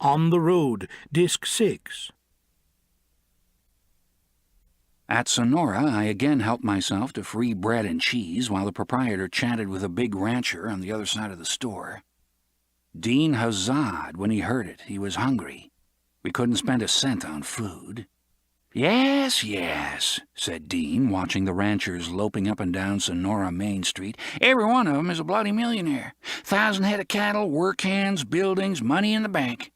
On the Road, Disc 6. At Sonora, I again helped myself to free bread and cheese while the proprietor chatted with a big rancher on the other side of the store. Dean huzzaed when he heard it. He was hungry. We couldn't spend a cent on food. "Yes, yes," said Dean, watching the ranchers loping up and down Sonora Main Street. "Every one of 'em is a bloody millionaire. 1,000 head of cattle, work hands, buildings, money in the bank.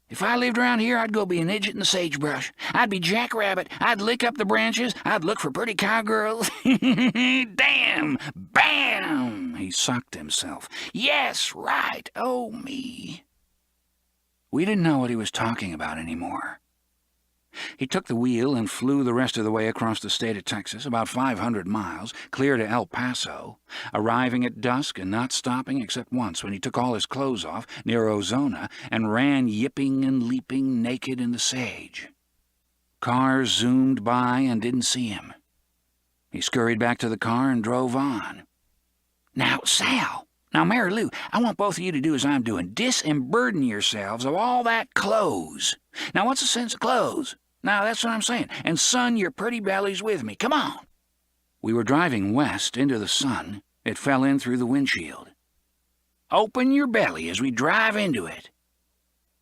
If I lived around here, I'd go be an idiot in the sagebrush. I'd be Jack Rabbit. I'd lick up the branches. I'd look for pretty cowgirls. Damn! Bam!" He sucked himself. "Yes, right. Oh, me." We didn't know what he was talking about anymore. He took the wheel and flew the rest of the way across the state of Texas, about 500 miles, clear to El Paso, arriving at dusk and not stopping except once when he took all his clothes off near Ozona and ran yipping and leaping naked in the sage. Cars zoomed by and didn't see him. He scurried back to the car and drove on. "Now, Sal, Mary Lou, I want both of you to do as I'm doing. Disemburden yourselves of all that clothes. Now, what's the sense of clothes? Now, that's what I'm saying. And sun your pretty bellies with me. Come on." We were driving west into the sun. It fell in through the windshield. "Open your belly as we drive into it."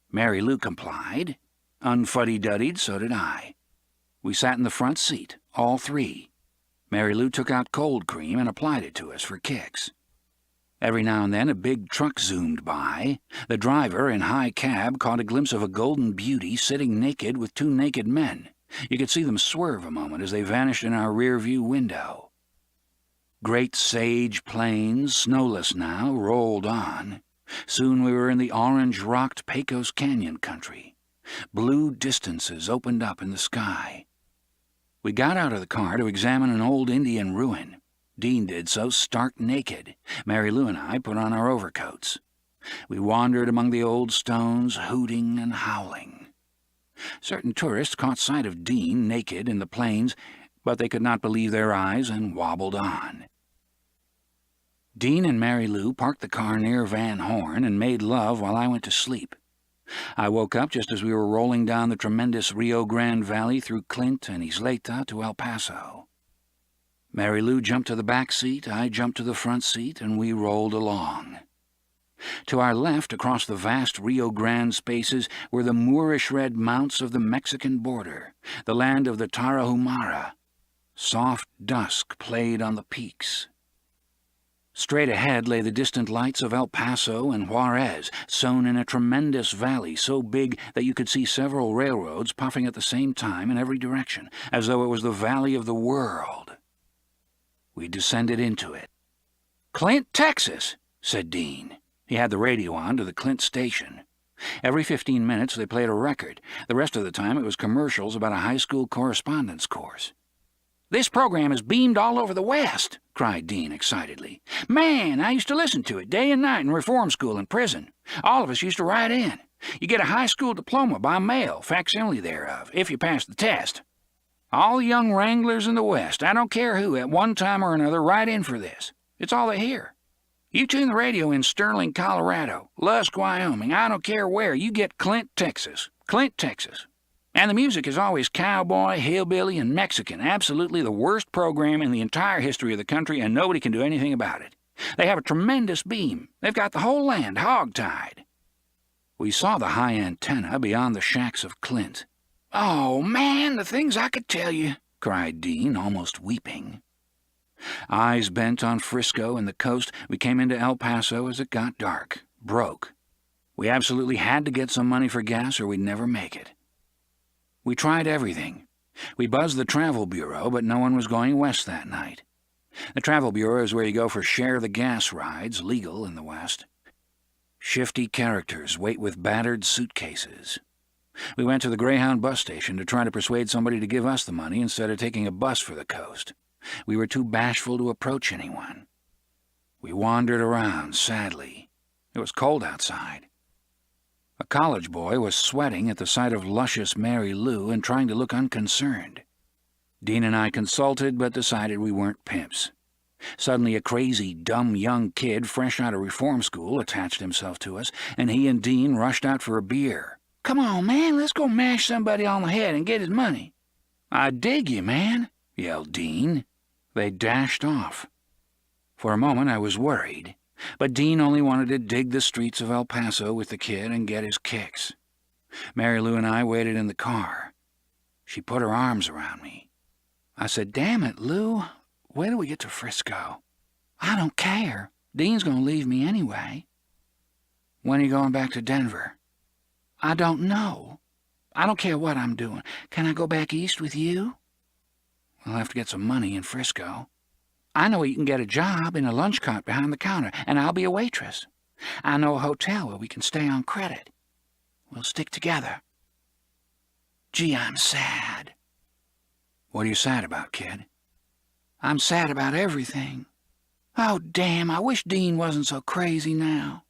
Mary Lou complied. Unfuddy-duddied, so did I. We sat in the front seat, all three. Mary Lou took out cold cream and applied it to us for kicks. Every now and then a big truck zoomed by. The driver, in high cab, caught a glimpse of a golden beauty sitting naked with two naked men. You could see them swerve a moment as they vanished in our rear-view window. Great sage plains, snowless now, rolled on. Soon we were in the orange-rocked Pecos Canyon country. Blue distances opened up in the sky. We got out of the car to examine an old Indian ruin. Dean did so stark naked. Mary Lou and I put on our overcoats. We wandered among the old stones, hooting and howling. Certain tourists caught sight of Dean naked in the plains, but they could not believe their eyes and wobbled on. Dean and Mary Lou parked the car near Van Horn and made love while I went to sleep. I woke up just as we were rolling down the tremendous Rio Grande Valley through Clint and Isleta to El Paso. Mary Lou jumped to the back seat, I jumped to the front seat, and we rolled along. To our left, across the vast Rio Grande spaces, were the Moorish red mounts of the Mexican border, the land of the Tarahumara. Soft dusk played on the peaks. Straight ahead lay the distant lights of El Paso and Juarez, sown in a tremendous valley so big that you could see several railroads puffing at the same time in every direction, as though it was the valley of the world. We descended into it. "Clint, Texas," said Dean. He had the radio on to the Clint station. Every 15 minutes they played a record. The rest of the time it was commercials about a high school correspondence course. "This program is beamed all over the West," cried Dean excitedly. "Man, I used to listen to it day and night in reform school and prison. All of us used to write in. You get a high school diploma by mail, facsimile thereof, if you pass the test. All the young wranglers in the West, I don't care who, at one time or another, write in for this. It's all they hear. You tune the radio in Sterling, Colorado, Lusk, Wyoming, I don't care where, you get Clint, Texas. Clint, Texas. And the music is always cowboy, hillbilly, and Mexican, absolutely the worst program in the entire history of the country, and nobody can do anything about it. They have a tremendous beam. They've got the whole land hog-tied." We saw the high antenna beyond the shacks of Clint. "Oh, man, the things I could tell you," cried Dean, almost weeping. Eyes bent on Frisco and the coast, we came into El Paso as it got dark, broke. We absolutely had to get some money for gas or we'd never make it. We tried everything. We buzzed the travel bureau, but no one was going west that night. The travel bureau is where you go for share-the-gas rides, legal in the West. Shifty characters wait with battered suitcases. We went to the Greyhound bus station to try to persuade somebody to give us the money instead of taking a bus for the coast. We were too bashful to approach anyone. We wandered around, sadly. It was cold outside. A college boy was sweating at the sight of luscious Mary Lou and trying to look unconcerned. Dean and I consulted, but decided we weren't pimps. Suddenly a crazy, dumb young kid fresh out of reform school attached himself to us, and he and Dean rushed out for a beer. Come on, man, let's go mash somebody on the head and get his money. I dig you, man, yelled Dean. They dashed off. For a moment I was worried, but Dean only wanted to dig the streets of El Paso with the kid and get his kicks. Mary Lou and I waited in the car. She put her arms around me. I said, "Damn it, Lou, wait till we get to Frisco." "I don't care. Dean's going to leave me anyway." "When are you going back to Denver?" "I don't know. I don't care what I'm doing. Can I go back east with you?" "We'll have to get some money in Frisco." "I know you can get a job in a lunch cart behind the counter, and I'll be a waitress. I know a hotel where we can stay on credit. We'll stick together." "Gee, I'm sad." "What are you sad about, kid?" "I'm sad about everything. Oh, damn, I wish Dean wasn't so crazy now."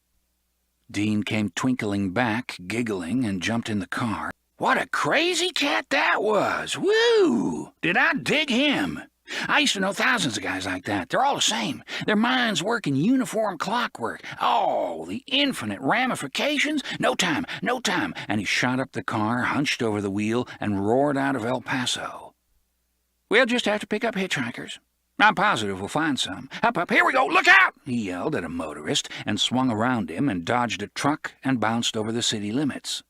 Dean came twinkling back, giggling, and jumped in the car. "What a crazy cat that was! Woo! Did I dig him? I used to know thousands of guys like that. They're all the same. Their minds work in uniform clockwork. Oh, the infinite ramifications! No time, no time!" And he shot up the car, hunched over the wheel, and roared out of El Paso. "We'll just have to pick up hitchhikers. I'm positive we'll find some. Up, here we go, look out!" He yelled at a motorist and swung around him and dodged a truck and bounced over the city limits.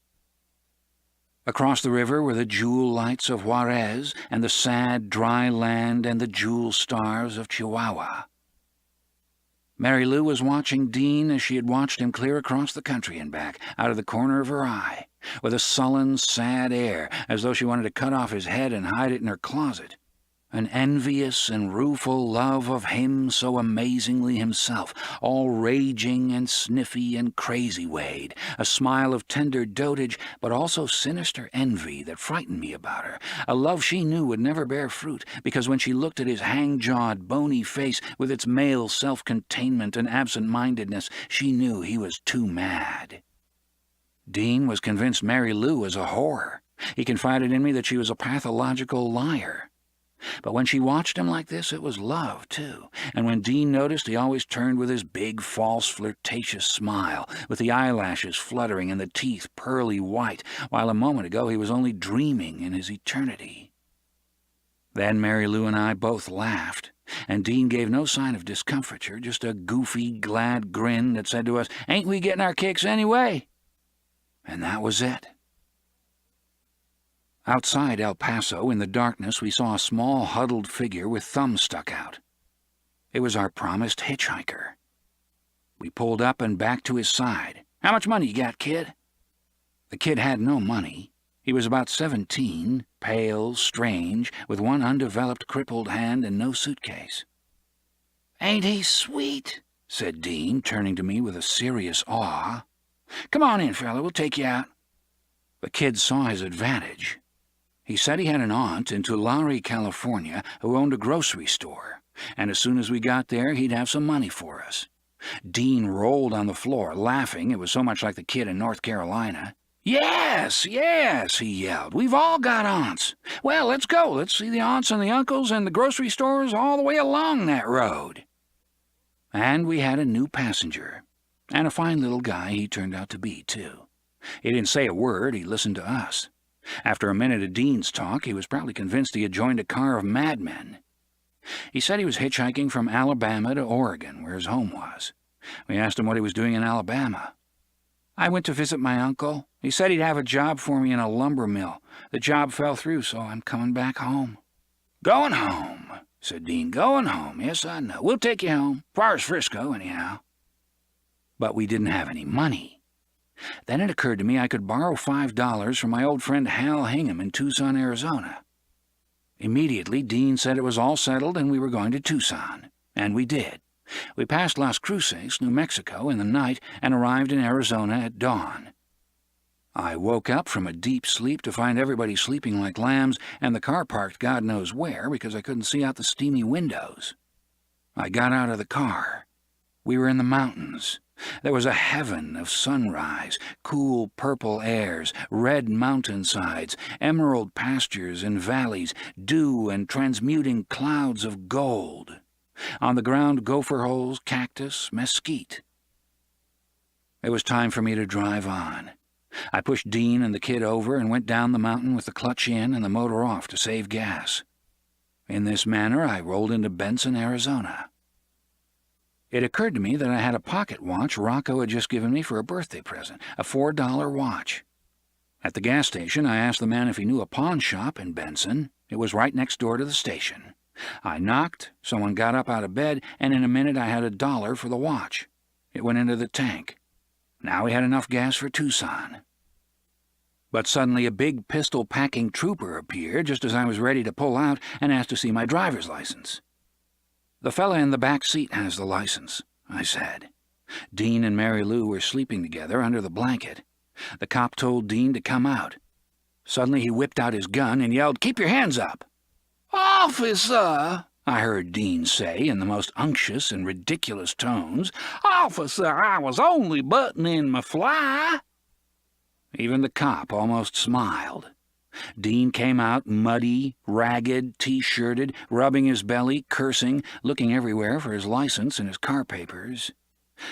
Across the river were the jewel lights of Juarez and the sad, dry land and the jewel stars of Chihuahua. Mary Lou was watching Dean as she had watched him clear across the country and back, out of the corner of her eye, with a sullen, sad air, as though she wanted to cut off his head and hide it in her closet. An envious and rueful love of him so amazingly himself, all raging and sniffy and crazy-wayed, a smile of tender dotage, but also sinister envy that frightened me about her, a love she knew would never bear fruit, because when she looked at his hang-jawed, bony face with its male self-containment and absent-mindedness, she knew he was too mad. Dean was convinced Mary Lou was a whore. He confided in me that she was a pathological liar. But when she watched him like this, it was love, too. And when Dean noticed, he always turned with his big, false, flirtatious smile, with the eyelashes fluttering and the teeth pearly white, while a moment ago he was only dreaming in his eternity. Then Mary Lou and I both laughed, and Dean gave no sign of discomfiture, just a goofy, glad grin that said to us, "Ain't we getting our kicks anyway?" And that was it. Outside El Paso, in the darkness, we saw a small, huddled figure with thumbs stuck out. It was our promised hitchhiker. We pulled up and back to his side. "How much money you got, kid?" The kid had no money. He was about 17, pale, strange, with one undeveloped, crippled hand and no suitcase. "Ain't he sweet?" said Dean, turning to me with a serious awe. "Come on in, fella, we'll take you out." The kid saw his advantage. He said he had an aunt in Tulare, California, who owned a grocery store, and as soon as we got there, he'd have some money for us. Dean rolled on the floor, laughing. It was so much like the kid in North Carolina. Yes, he yelled. "We've all got aunts. Well, let's go. Let's see the aunts and the uncles and the grocery stores all the way along that road." And we had a new passenger, and a fine little guy he turned out to be, too. He didn't say a word. He listened to us. After a minute of Dean's talk, he was probably convinced he had joined a car of madmen. He said he was hitchhiking from Alabama to Oregon, where his home was. We asked him what he was doing in Alabama. "I went to visit my uncle. He said he'd have a job for me in a lumber mill. The job fell through, so I'm coming back home." "Going home," said Dean. "Going home. Yes, I know. We'll take you home. Far as Frisco, anyhow." But we didn't have any money. Then it occurred to me I could borrow $5 from my old friend Hal Hingham in Tucson, Arizona. Immediately, Dean said it was all settled and we were going to Tucson. And we did. We passed Las Cruces, New Mexico, in the night and arrived in Arizona at dawn. I woke up from a deep sleep to find everybody sleeping like lambs and the car parked God knows where because I couldn't see out the steamy windows. I got out of the car. We were in the mountains. There was a heaven of sunrise, cool purple airs, red mountainsides, emerald pastures and valleys, dew and transmuting clouds of gold. On the ground, gopher holes, cactus, mesquite. It was time for me to drive on. I pushed Dean and the kid over and went down the mountain with the clutch in and the motor off to save gas. In this manner, I rolled into Benson, Arizona. It occurred to me that I had a pocket watch Rocco had just given me for a birthday present, a $4 watch. At the gas station, I asked the man if he knew a pawn shop in Benson. It was right next door to the station. I knocked, someone got up out of bed, and in a minute I had $1 for the watch. It went into the tank. Now we had enough gas for Tucson. But suddenly a big pistol-packing trooper appeared just as I was ready to pull out and asked to see my driver's license. "The fella in the back seat has the license," I said. Dean and Mary Lou were sleeping together under the blanket. The cop told Dean to come out. Suddenly he whipped out his gun and yelled, "Keep your hands up!" "Officer," I heard Dean say in the most unctuous and ridiculous tones. "Officer, I was only buttoning my fly." Even the cop almost smiled. Dean came out muddy, ragged, T-shirted, rubbing his belly, cursing, looking everywhere for his license and his car papers.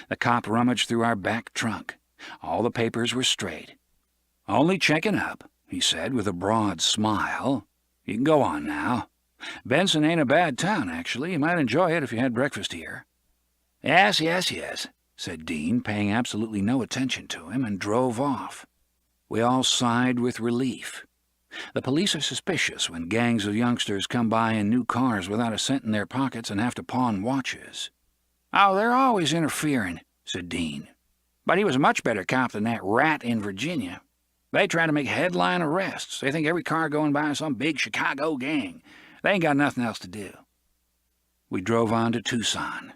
The cop rummaged through our back trunk. All the papers were straight. "Only checking up," he said with a broad smile. "You can go on now. Benson ain't a bad town, actually. You might enjoy it if you had breakfast here." Yes, said Dean, paying absolutely no attention to him, and drove off. We all sighed with relief. The police are suspicious when gangs of youngsters come by in new cars without a cent in their pockets and have to pawn watches. "Oh, they're always interfering," said Dean. "But he was a much better cop than that rat in Virginia. They try to make headline arrests. They think every car going by is some big Chicago gang. They ain't got nothing else to do." We drove on to Tucson.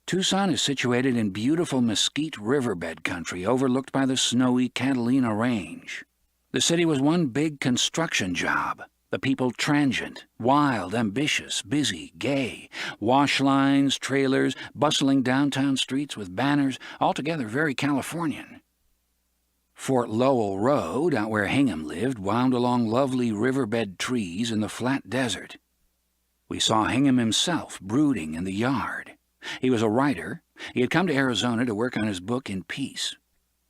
Tucson is situated in beautiful mesquite riverbed country overlooked by the snowy Catalina Range. The city was one big construction job. The people transient, wild, ambitious, busy, gay. Wash lines, trailers, bustling downtown streets with banners, altogether very Californian. Fort Lowell Road, out where Hingham lived, wound along lovely riverbed trees in the flat desert. We saw Hingham himself brooding in the yard. He was a writer. He had come to Arizona to work on his book in peace.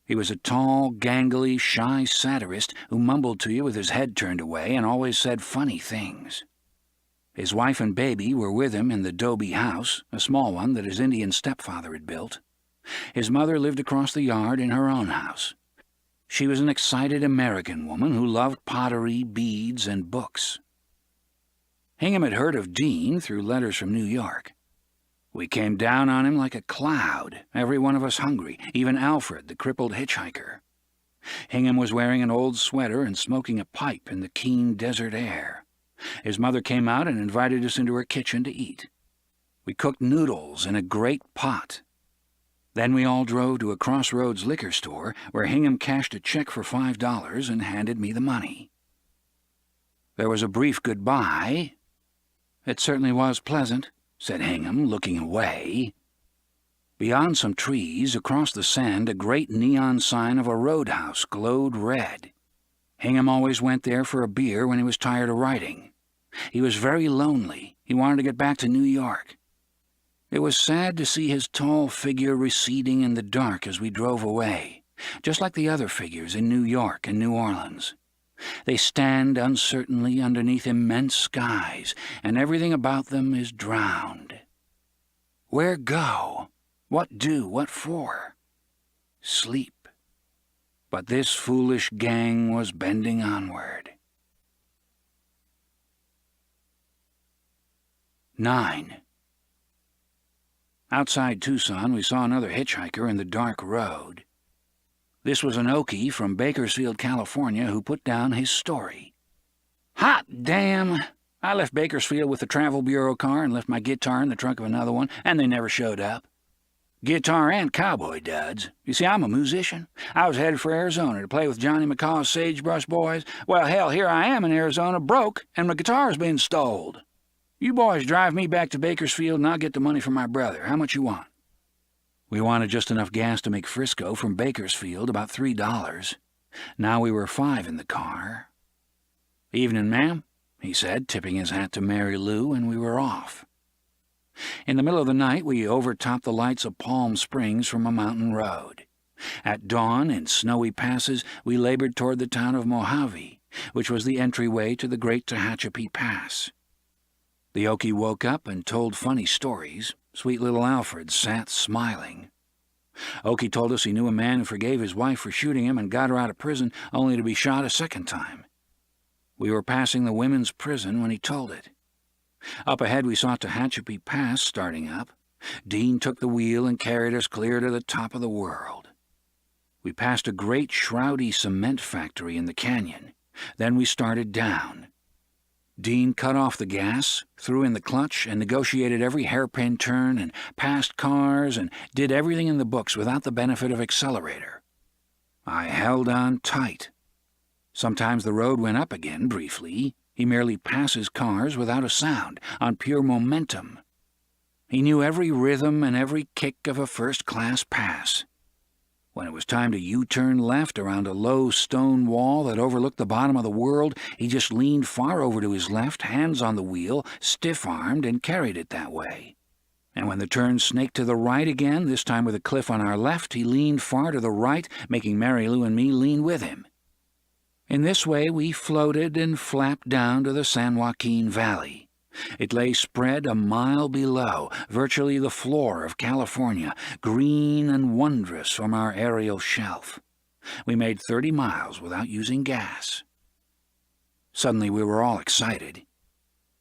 He was a tall, gangly, shy satirist who mumbled to you with his head turned away and always said funny things. His wife and baby were with him in the Dobie house, a small one that his Indian stepfather had built. His mother lived across the yard in her own house. She was an excited American woman who loved pottery, beads, and books. Hingham had heard of Dean through letters from New York. We came down on him like a cloud, every one of us hungry, even Alfred, the crippled hitchhiker. Hingham was wearing an old sweater and smoking a pipe in the keen desert air. His mother came out and invited us into her kitchen to eat. We cooked noodles in a great pot. Then we all drove to a Crossroads liquor store where Hingham cashed a check for $5 and handed me the money. There was a brief goodbye. "It certainly was pleasant," said Hingham, looking away. Beyond some trees, across the sand, a great neon sign of a roadhouse glowed red. Hingham always went there for a beer when he was tired of writing. He was very lonely. He wanted to get back to New York. It was sad to see his tall figure receding in the dark as we drove away, just like the other figures in New York and New Orleans. They stand uncertainly underneath immense skies, and everything about them is drowned. Where go? What do? What for? Sleep. But this foolish gang was bending onward. 9. Outside Tucson, we saw another hitchhiker in the dark road. This was an Okie from Bakersfield, California, who put down his story. "Hot damn! I left Bakersfield with the Travel Bureau car and left my guitar in the trunk of another one, and they never showed up. Guitar and cowboy duds. You see, I'm a musician. I was headed for Arizona to play with Johnny McCaw's Sagebrush Boys. Well, hell, here I am in Arizona, broke, and my guitar's been stoled. You boys drive me back to Bakersfield, and I'll get the money from my brother. How much you want?" We wanted just enough gas to make Frisco from Bakersfield, about $3. Now we were 5 in the car. "Evening, ma'am," he said, tipping his hat to Mary Lou, and we were off. In the middle of the night, we overtopped the lights of Palm Springs from a mountain road. At dawn, in snowy passes, we labored toward the town of Mojave, which was the entryway to the great Tehachapi Pass. The Okie woke up and told funny stories. Sweet little Alfred sat smiling. Okie told us he knew a man who forgave his wife for shooting him and got her out of prison only to be shot a second time. We were passing the women's prison when he told it. Up ahead we saw Tehachapi Pass starting up. Dean took the wheel and carried us clear to the top of the world. We passed a great shroudy cement factory in the canyon. Then we started down. Dean cut off the gas, threw in the clutch, and negotiated every hairpin turn and passed cars and did everything in the books without the benefit of accelerator. I held on tight. Sometimes the road went up again, briefly. He merely passes cars without a sound, on pure momentum. He knew every rhythm and every kick of a first-class pass. When it was time to U-turn left around a low stone wall that overlooked the bottom of the world, he just leaned far over to his left, hands on the wheel, stiff-armed, and carried it that way. And when the turn snaked to the right again, this time with a cliff on our left, he leaned far to the right, making Mary Lou and me lean with him. In this way we floated and flapped down to the San Joaquin Valley. It lay spread a mile below, virtually the floor of California, green and wondrous from our aerial shelf. We made 30 miles without using gas. Suddenly we were all excited.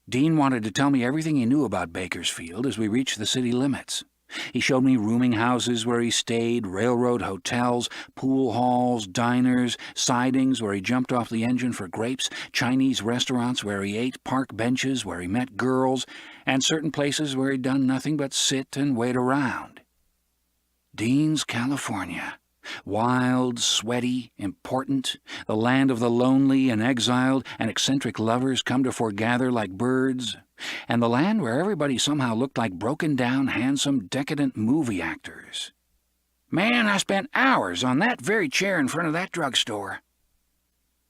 Dean wanted to tell me everything he knew about Bakersfield as we reached the city limits. He showed me rooming houses where he stayed, railroad hotels, pool halls, diners, sidings where he jumped off the engine for grapes, Chinese restaurants where he ate, park benches where he met girls, and certain places where he'd done nothing but sit and wait around. Dean's California. Wild, sweaty, important, the land of the lonely and exiled and eccentric lovers come to foregather like birds, and the land where everybody somehow looked like broken-down, handsome, decadent movie actors. Man, I spent hours on that very chair in front of that drugstore.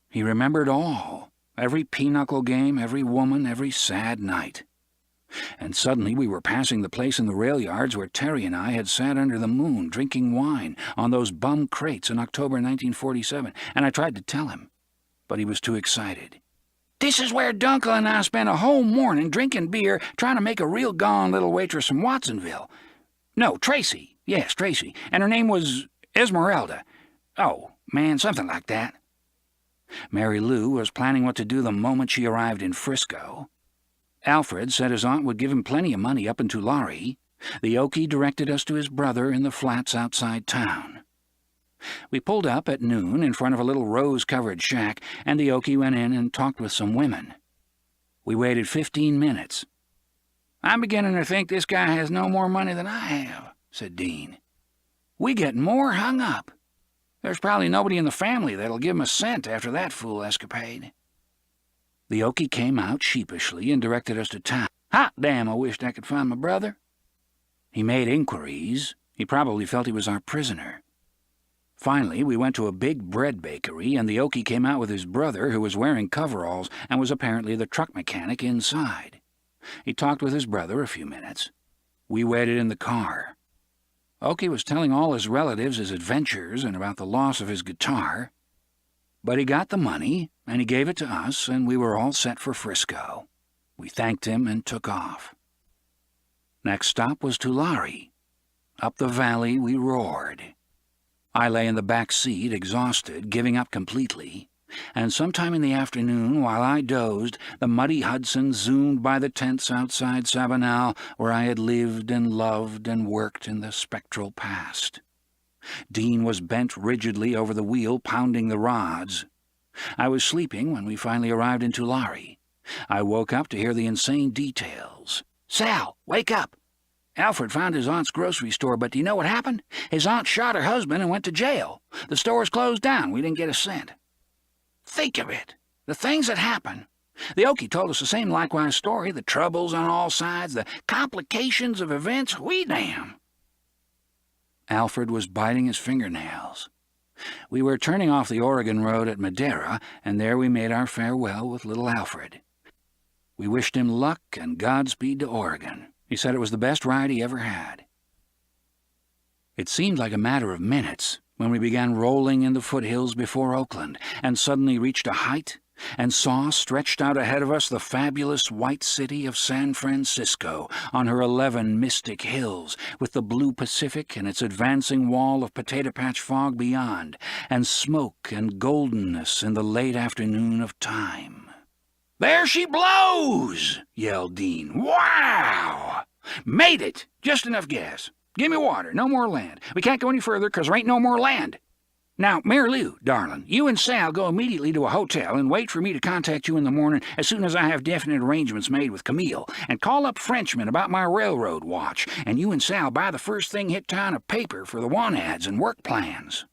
He remembered all, every pinochle game, every woman, every sad night. And suddenly we were passing the place in the rail yards where Terry and I had sat under the moon drinking wine on those bum crates in October 1947, and I tried to tell him, but he was too excited. "This is where Dunkel and I spent a whole morning drinking beer trying to make a real gone little waitress from Watsonville. No, Tracy. Yes, Tracy. And her name was Esmeralda. Oh, man, something like that." Mary Lou was planning what to do the moment she arrived in Frisco. Alfred said his aunt would give him plenty of money up in Tulare. The Okie directed us to his brother in the flats outside town. We pulled up at noon in front of a little rose-covered shack, and the Okie went in and talked with some women. We waited 15 minutes. "I'm beginning to think this guy has no more money than I have," said Dean. "We get more hung up. There's probably nobody in the family that'll give him a cent after that fool escapade." The Okie came out sheepishly and directed us to town. "Hot damn, I wished I could find my brother." He made inquiries. He probably felt he was our prisoner. Finally, we went to a big bread bakery, and the Okie came out with his brother, who was wearing coveralls and was apparently the truck mechanic inside. He talked with his brother a few minutes. We waited in the car. Okie was telling all his relatives his adventures and about the loss of his guitar. But he got the money, and he gave it to us, and we were all set for Frisco. We thanked him and took off. Next stop was Tulare. Up the valley we roared. I lay in the back seat, exhausted, giving up completely, and sometime in the afternoon, while I dozed, the muddy Hudson zoomed by the tents outside Sabinal, where I had lived and loved and worked in the spectral past. Dean was bent rigidly over the wheel, pounding the rods. I was sleeping when we finally arrived in Tulare. I woke up to hear the insane details. "Sal, wake up! Alfred found his aunt's grocery store, but do you know what happened? His aunt shot her husband and went to jail. The store's closed down. We didn't get a cent." Think of it! The things that happen. The Okie told us the same likewise story, the troubles on all sides, the complications of events. We damn! Alfred was biting his fingernails. We were turning off the Oregon Road at Madera, and there we made our farewell with little Alfred. We wished him luck and Godspeed to Oregon. He said it was the best ride he ever had. It seemed like a matter of minutes, when we began rolling in the foothills before Oakland, and suddenly reached a height and saw stretched out ahead of us the fabulous white city of San Francisco on her 11 mystic hills, with the blue Pacific and its advancing wall of potato patch fog beyond, and smoke and goldenness in the late afternoon of time. "There she blows!" yelled Dean. "Wow! Made it! Just enough gas. Give me water, no more land. We can't go any further because there ain't no more land. Now, Mary Lou, darling, you and Sal go immediately to a hotel and wait for me to contact you in the morning as soon as I have definite arrangements made with Camille, and call up Frenchman about my railroad watch, and you and Sal buy the first thing hit town a paper for the want ads and work plans."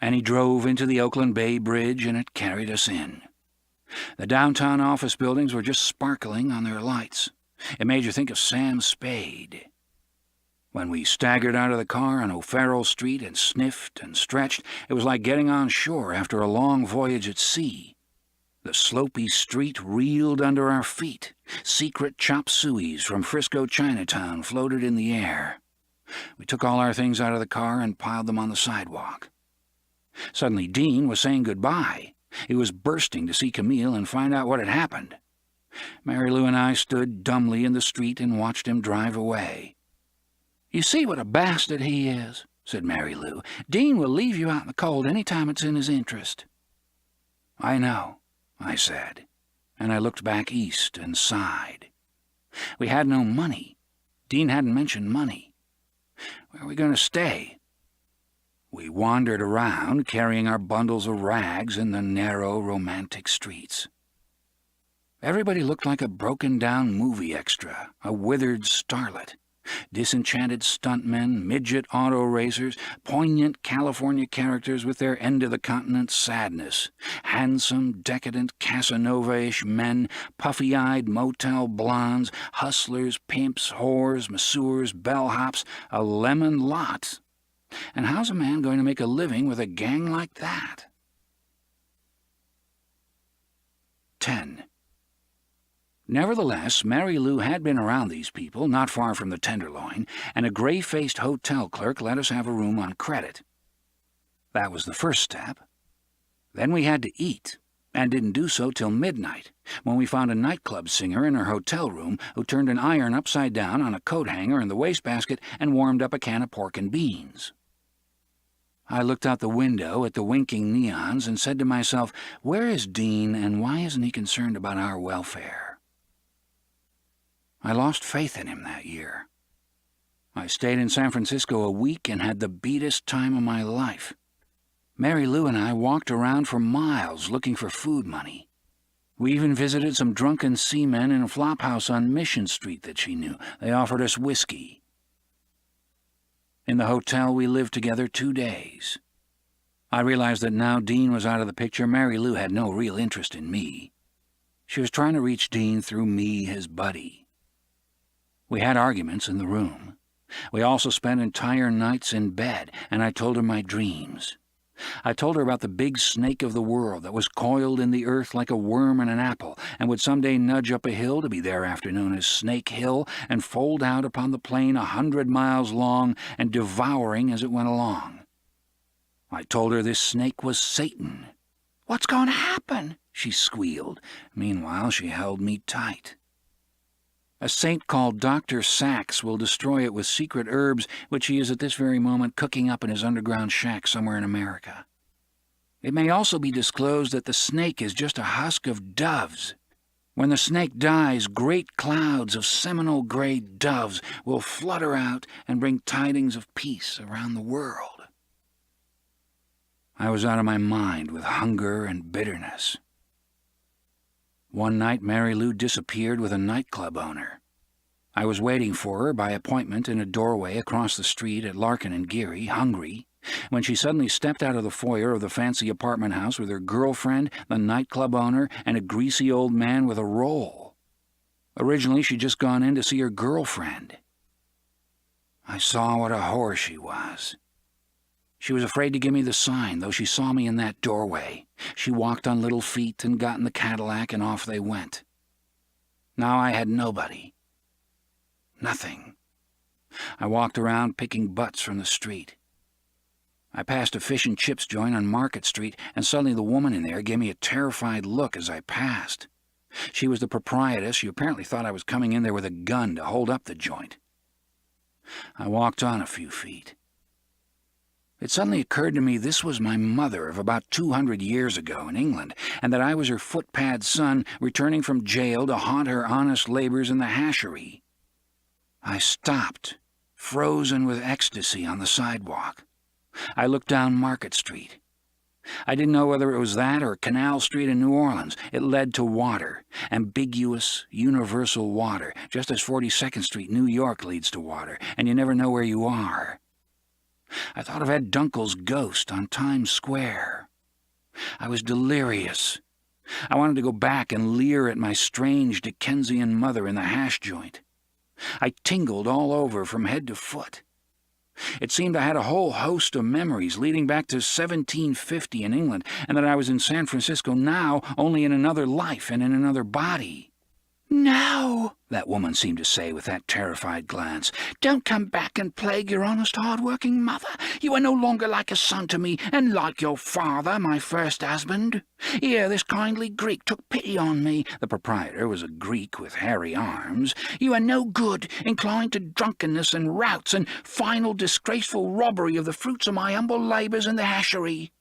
And he drove into the Oakland Bay Bridge, and it carried us in. The downtown office buildings were just sparkling on their lights. It made you think of Sam Spade. When we staggered out of the car on O'Farrell Street and sniffed and stretched, it was like getting on shore after a long voyage at sea. The slopey street reeled under our feet. Secret chop sueys from Frisco Chinatown floated in the air. We took all our things out of the car and piled them on the sidewalk. Suddenly Dean was saying goodbye. He was bursting to see Camille and find out what had happened. Mary Lou and I stood dumbly in the street and watched him drive away. "You see what a bastard he is," said Mary Lou. "Dean will leave you out in the cold any time it's in his interest." "I know," I said, and I looked back east and sighed. We had no money. Dean hadn't mentioned money. Where are we going to stay? We wandered around, carrying our bundles of rags in the narrow, romantic streets. Everybody looked like a broken-down movie extra, a withered starlet. Disenchanted stuntmen, midget auto racers, poignant California characters with their end-of-the-continent sadness, handsome, decadent Casanova-ish men, puffy-eyed motel blondes, hustlers, pimps, whores, masseurs, bellhops, a lemon lot. And how's a man going to make a living with a gang like that? 10. Nevertheless, Mary Lou had been around these people, not far from the Tenderloin, and a gray-faced hotel clerk let us have a room on credit. That was the first step. Then we had to eat, and didn't do so till midnight, when we found a nightclub singer in her hotel room who turned an iron upside down on a coat hanger in the wastebasket and warmed up a can of pork and beans. I looked out the window at the winking neons and said to myself, where is Dean, and why isn't he concerned about our welfare? I lost faith in him that year. I stayed in San Francisco a week and had the beatest time of my life. Mary Lou and I walked around for miles looking for food money. We even visited some drunken seamen in a flophouse on Mission Street that she knew. They offered us whiskey. In the hotel, we lived together 2 days. I realized that now Dean was out of the picture, Mary Lou had no real interest in me. She was trying to reach Dean through me, his buddy. We had arguments in the room. We also spent entire nights in bed, and I told her my dreams. I told her about the big snake of the world that was coiled in the earth like a worm in an apple, and would someday nudge up a hill to be thereafter known as Snake Hill, and fold out upon the plain 100 miles long and devouring as it went along. I told her this snake was Satan. "What's going to happen?" she squealed. Meanwhile, she held me tight. "A saint called Dr. Sachs will destroy it with secret herbs which he is at this very moment cooking up in his underground shack somewhere in America. It may also be disclosed that the snake is just a husk of doves. When the snake dies, great clouds of seminal gray doves will flutter out and bring tidings of peace around the world." I was out of my mind with hunger and bitterness. One night Mary Lou disappeared with a nightclub owner. I was waiting for her by appointment in a doorway across the street at Larkin and Geary, hungry, when she suddenly stepped out of the foyer of the fancy apartment house with her girlfriend, the nightclub owner, and a greasy old man with a roll. Originally, she'd just gone in to see her girlfriend. I saw what a whore she was. She was afraid to give me the sign, though she saw me in that doorway. She walked on little feet and got in the Cadillac, and off they went. Now I had nobody. Nothing. I walked around picking butts from the street. I passed a fish and chips joint on Market Street, and suddenly the woman in there gave me a terrified look as I passed. She was the proprietress. She apparently thought I was coming in there with a gun to hold up the joint. I walked on a few feet. It suddenly occurred to me this was my mother of about 200 years ago in England, and that I was her footpad son returning from jail to haunt her honest labors in the hashery. I stopped, frozen with ecstasy on the sidewalk. I looked down Market Street. I didn't know whether it was that or Canal Street in New Orleans. It led to water, ambiguous, universal water, just as 42nd Street, New York, leads to water, and you never know where you are. I thought of Ed Dunkel's ghost on Times Square. I was delirious. I wanted to go back and leer at my strange Dickensian mother in the hash joint. I tingled all over from head to foot. It seemed I had a whole host of memories leading back to 1750 in England, and that I was in San Francisco now, only in another life and in another body. "No," that woman seemed to say with that terrified glance. "Don't come back and plague your honest, hard-working mother. You are no longer like a son to me, and like your father, my first husband. Here, this kindly Greek took pity on me." The proprietor was a Greek with hairy arms. "You are no good, inclined to drunkenness and routs and final disgraceful robbery of the fruits of my humble labours in the hashery.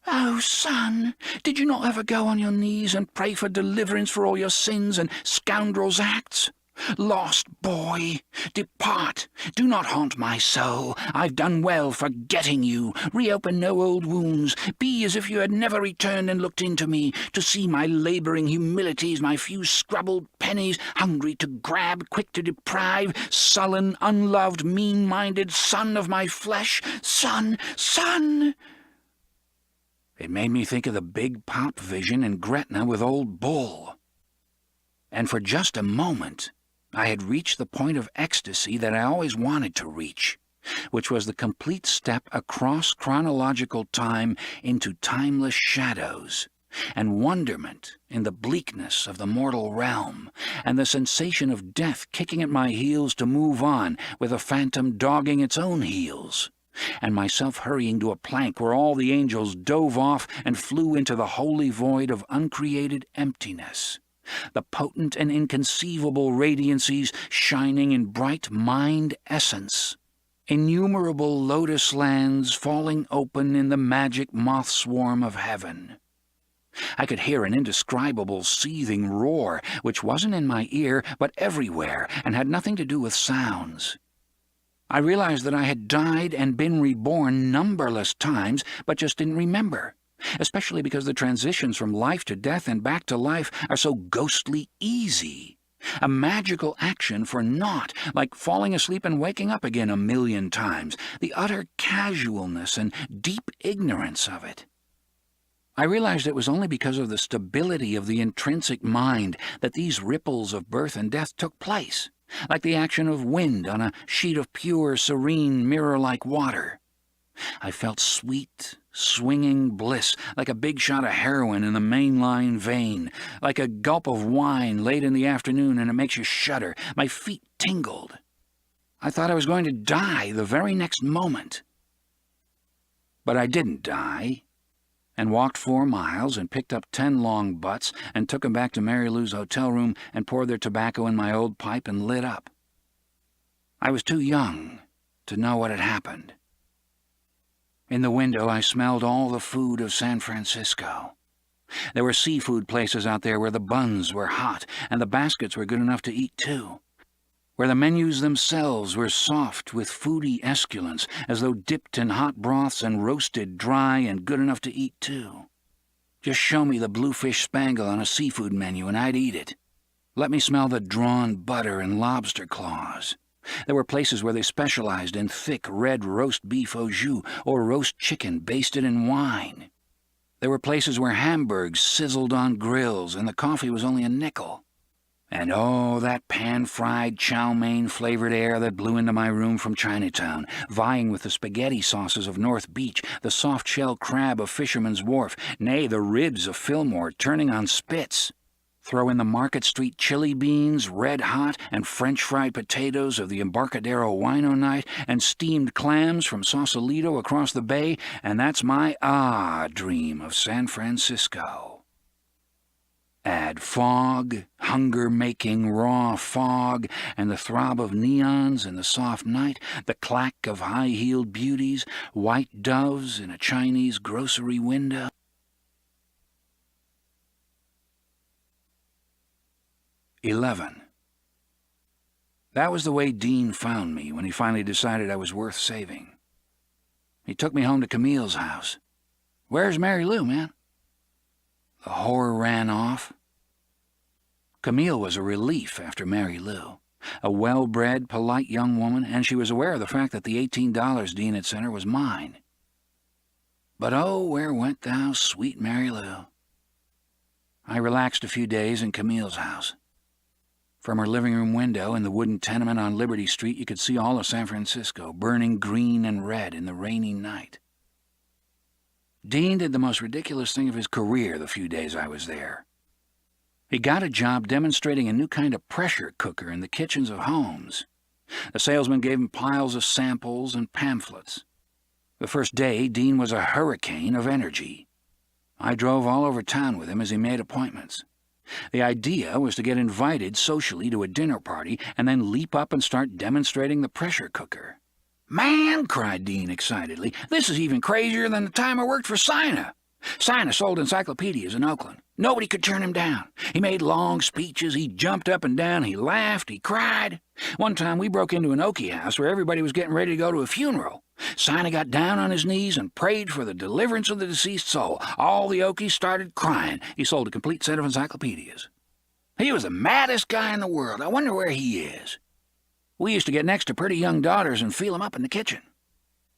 Oh, son, did you not ever go on your knees and pray for deliverance for all your sins and scoundrel's acts? Lost boy, depart, do not haunt my soul. I've done well forgetting you. Reopen no old wounds. Be as if you had never returned and looked into me, to see my labouring humilities, my few scrabbled pennies, hungry to grab, quick to deprive, sullen, unloved, mean-minded son of my flesh. Son, son!" It made me think of the big pop vision in Gretna with Old Bull. And for just a moment, I had reached the point of ecstasy that I always wanted to reach, which was the complete step across chronological time into timeless shadows, and wonderment in the bleakness of the mortal realm, and the sensation of death kicking at my heels to move on, with a phantom dogging its own heels, and myself hurrying to a plank where all the angels dove off and flew into the holy void of uncreated emptiness, the potent and inconceivable radiancies shining in bright mind essence, innumerable lotus lands falling open in the magic moth swarm of heaven. I could hear an indescribable seething roar, which wasn't in my ear but everywhere, and had nothing to do with sounds. I realized that I had died and been reborn numberless times, but just didn't remember, especially because the transitions from life to death and back to life are so ghostly easy. A magical action for naught, like falling asleep and waking up again 1,000,000 times, the utter casualness and deep ignorance of it. I realized it was only because of the stability of the intrinsic mind that these ripples of birth and death took place, like the action of wind on a sheet of pure, serene, mirror-like water. I felt sweet, swinging bliss, like a big shot of heroin in the mainline vein, like a gulp of wine late in the afternoon and it makes you shudder. My feet tingled. I thought I was going to die the very next moment. But I didn't die, and walked 4 miles and picked up 10 long butts and took 'em back to Mary Lou's hotel room and poured their tobacco in my old pipe and lit up. I was too young to know what had happened. In the window I smelled all the food of San Francisco. There were seafood places out there where the buns were hot and the baskets were good enough to eat too, where the menus themselves were soft with foody esculents, as though dipped in hot broths and roasted dry and good enough to eat too. Just show me the bluefish spangle on a seafood menu and I'd eat it. Let me smell the drawn butter and lobster claws. There were places where they specialized in thick red roast beef au jus or roast chicken basted in wine. There were places where hamburgs sizzled on grills and the coffee was only a nickel. And oh, that pan-fried chow mein-flavored air that blew into my room from Chinatown, vying with the spaghetti sauces of North Beach, the soft-shell crab of Fisherman's Wharf, nay, the ribs of Fillmore turning on spits. Throw in the Market Street chili beans, red hot, and French fried potatoes of the Embarcadero Wino night, and steamed clams from Sausalito across the bay, and that's my dream of San Francisco. Add fog, hunger-making raw fog, and the throb of neons in the soft night, the clack of high-heeled beauties, white doves in a Chinese grocery window. 11. That was the way Dean found me when he finally decided I was worth saving. He took me home to Camille's house. "Where's Mary Lou, man?" The whore ran off. Camille was a relief after Mary Lou. A well-bred, polite young woman, and she was aware of the fact that the $18 Dean had sent her was mine. But oh, where went thou, sweet Mary Lou? I relaxed a few days in Camille's house. From her living room window in the wooden tenement on Liberty Street, you could see all of San Francisco, burning green and red in the rainy night. Dean did the most ridiculous thing of his career the few days I was there. He got a job demonstrating a new kind of pressure cooker in the kitchens of homes. The salesman gave him piles of samples and pamphlets. The first day, Dean was a hurricane of energy. I drove all over town with him as he made appointments. The idea was to get invited socially to a dinner party and then leap up and start demonstrating the pressure cooker. "Man," cried Dean excitedly, "this is even crazier than the time I worked for Sina. Sina sold encyclopedias in Oakland. Nobody could turn him down. He made long speeches, he jumped up and down, he laughed, he cried. One time we broke into an Okie house where everybody was getting ready to go to a funeral. Sina got down on his knees and prayed for the deliverance of the deceased soul. All the Okies started crying. He sold a complete set of encyclopedias. He was the maddest guy in the world. I wonder where he is. We used to get next to pretty young daughters and feel 'em up in the kitchen.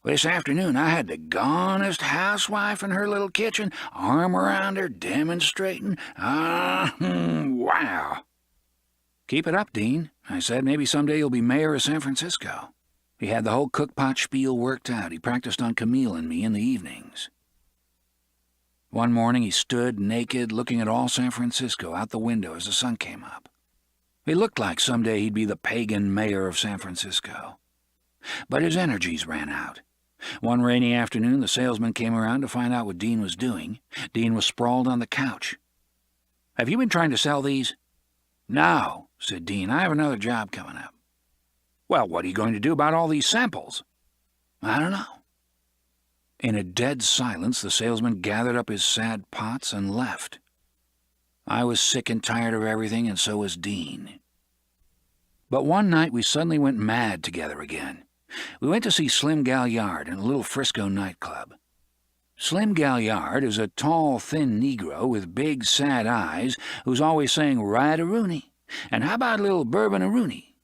This afternoon I had the gonest housewife in her little kitchen, arm around her, demonstrating. Wow. "Keep it up, Dean," I said. "Maybe someday you'll be mayor of San Francisco." He had the whole cookpot spiel worked out. He practiced on Camille and me in the evenings. One morning he stood naked, looking at all San Francisco out the window as the sun came up. He looked like someday he'd be the pagan mayor of San Francisco. But his energies ran out. One rainy afternoon, the salesman came around to find out what Dean was doing. Dean was sprawled on the couch. "Have you been trying to sell these?" "No," said Dean. "I have another job coming up." "Well, what are you going to do about all these samples?" "I don't know." In a dead silence, the salesman gathered up his sad pots and left. I was sick and tired of everything, and so was Dean. But one night we suddenly went mad together again. We went to see Slim Galliard in a little Frisco nightclub. Slim Galliard is a tall, thin Negro with big, sad eyes who's always saying, "Right-a-rooney," and "How about a little bourbon-a-rooney?"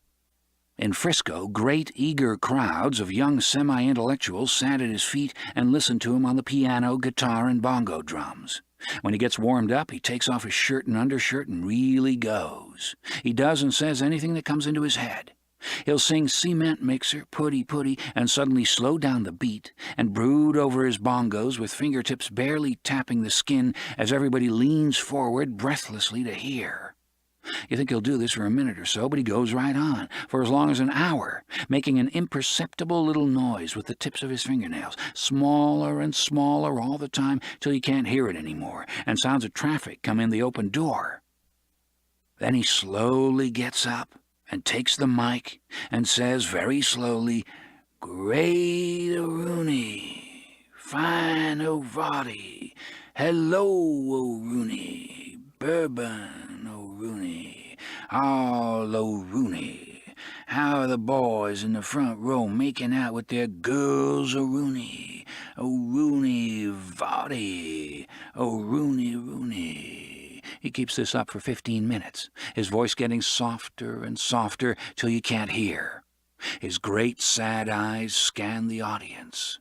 In Frisco, great, eager crowds of young semi-intellectuals sat at his feet and listened to him on the piano, guitar, and bongo drums. When he gets warmed up, he takes off his shirt and undershirt and really goes. He does and says anything that comes into his head. He'll sing "Cement Mixer," "Putty Putty," and suddenly slow down the beat and brood over his bongos with fingertips barely tapping the skin as everybody leans forward breathlessly to hear. You think he'll do this for a minute or so, but he goes right on, for as long as an hour, making an imperceptible little noise with the tips of his fingernails, smaller and smaller all the time till you can't hear it anymore, and sounds of traffic come in the open door. Then he slowly gets up and takes the mic and says very slowly, "Great-a-rooney, fine-o-voddy, hello-o-rooney, bourbon-o-rooney, all-o-rooney. How are the boys in the front row making out with their girls-o-rooney? O-rooney-voddy, o-rooney-rooney." He keeps this up for 15 minutes, his voice getting softer and softer till you can't hear. His great sad eyes scan the audience.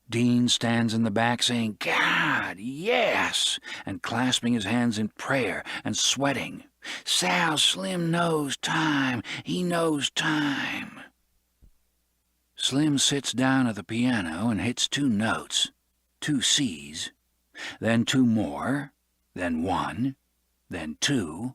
Dean stands in the back saying, "God, yes," and clasping his hands in prayer and sweating. "Sal Slim knows time. He knows time." Slim sits down at the piano and hits 2 notes, 2 C's, then 2 more, then 1, then 2,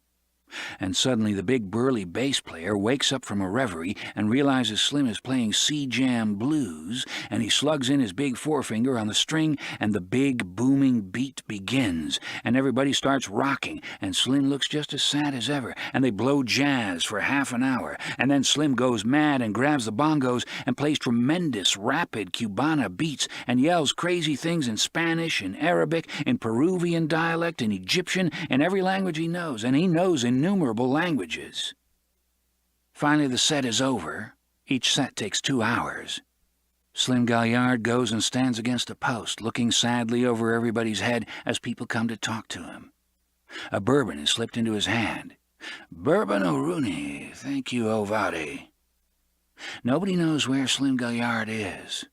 and suddenly the big burly bass player wakes up from a reverie and realizes Slim is playing C-Jam blues, and he slugs in his big forefinger on the string, and the big booming beat begins, and everybody starts rocking, and Slim looks just as sad as ever, and they blow jazz for half an hour, and then Slim goes mad and grabs the bongos and plays tremendous rapid Cubana beats and yells crazy things in Spanish, in Arabic, in Peruvian dialect, in Egyptian, in every language he knows, and he knows innumerable languages. Finally, the set is over. Each set takes 2 hours. Slim Gaillard goes and stands against a post, looking sadly over everybody's head as people come to talk to him. A bourbon is slipped into his hand. "Bourbon O'Rooney, thank you, Ovadi." Nobody knows where Slim Gaillard is.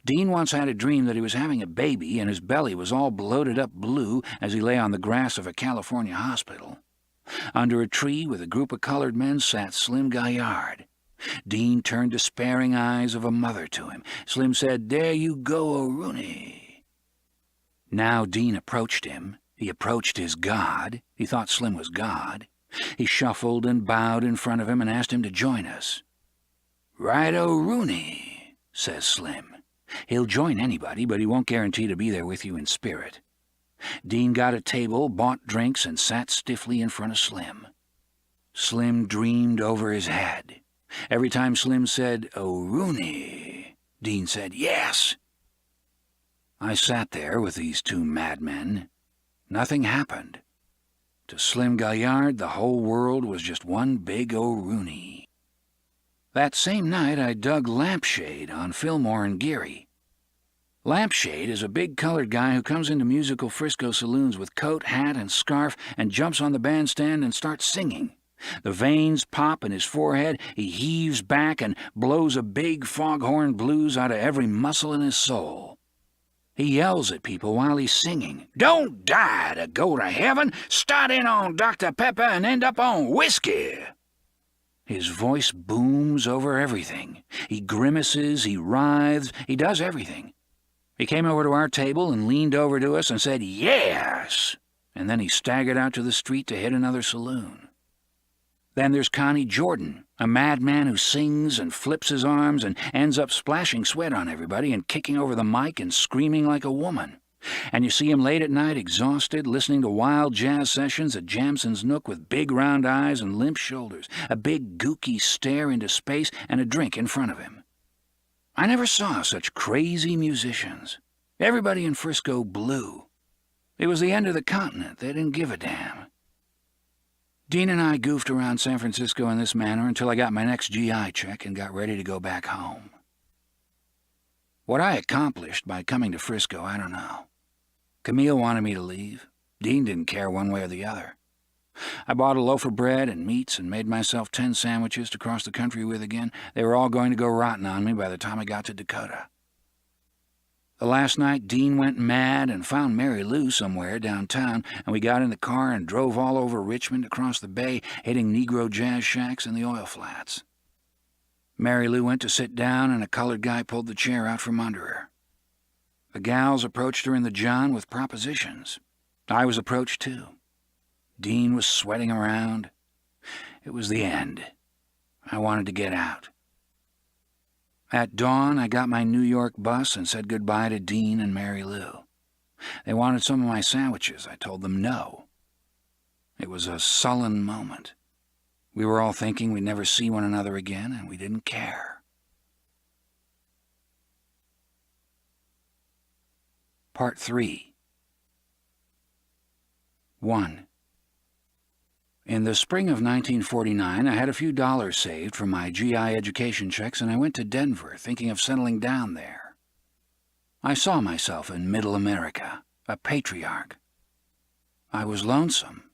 Dean once had a dream that he was having a baby and his belly was all bloated up blue as he lay on the grass of a California hospital. Under a tree with a group of colored men sat Slim Gaillard. Dean turned despairing eyes of a mother to him. Slim said, "There you go, O'Rooney." Now Dean approached him. He approached his God. He thought Slim was God. He shuffled and bowed in front of him and asked him to join us. "Right, O'Rooney," says Slim. He'll join anybody, but he won't guarantee to be there with you in spirit. Dean got a table, bought drinks, and sat stiffly in front of Slim. Slim dreamed over his head. Every time Slim said, "O'Rooney," Dean said, "Yes." I sat there with these 2 madmen. Nothing happened. To Slim Gaillard, the whole world was just one big O'Rooney. That same night, I dug Lampshade on Fillmore and Geary. Lampshade is a big colored guy who comes into musical Frisco saloons with coat, hat, and scarf and jumps on the bandstand and starts singing. The veins pop in his forehead, he heaves back and blows a big foghorn blues out of every muscle in his soul. He yells at people while he's singing. "Don't die to go to heaven. Start in on Dr. Pepper and end up on whiskey." His voice booms over everything. He grimaces, he writhes, he does everything. He came over to our table and leaned over to us and said, "Yes!" And then he staggered out to the street to hit another saloon. Then there's Connie Jordan, a madman who sings and flips his arms and ends up splashing sweat on everybody and kicking over the mic and screaming like a woman. And you see him late at night, exhausted, listening to wild jazz sessions at Jamson's Nook with big round eyes and limp shoulders, a big gooky stare into space, and a drink in front of him. I never saw such crazy musicians. Everybody in Frisco blew. It was the end of the continent. They didn't give a damn. Dean and I goofed around San Francisco in this manner until I got my next GI check and got ready to go back home. What I accomplished by coming to Frisco, I don't know. Camille wanted me to leave. Dean didn't care one way or the other. I bought a loaf of bread and meats and made myself 10 sandwiches to cross the country with again. They were all going to go rotten on me by the time I got to Dakota. The last night, Dean went mad and found Mary Lou somewhere downtown, and we got in the car and drove all over Richmond across the bay, hitting Negro jazz shacks and the oil flats. Mary Lou went to sit down, and a colored guy pulled the chair out from under her. The gals approached her in the John with propositions. I was approached, too. Dean was sweating around. It was the end. I wanted to get out. At dawn, I got my New York bus and said goodbye to Dean and Mary Lou. They wanted some of my sandwiches. I told them no. It was a sullen moment. We were all thinking we'd never see one another again, and we didn't care. Part 3. 1. In the spring of 1949, I had a few dollars saved from my GI education checks, and I went to Denver, thinking of settling down there. I saw myself in Middle America, a patriarch. I was lonesome.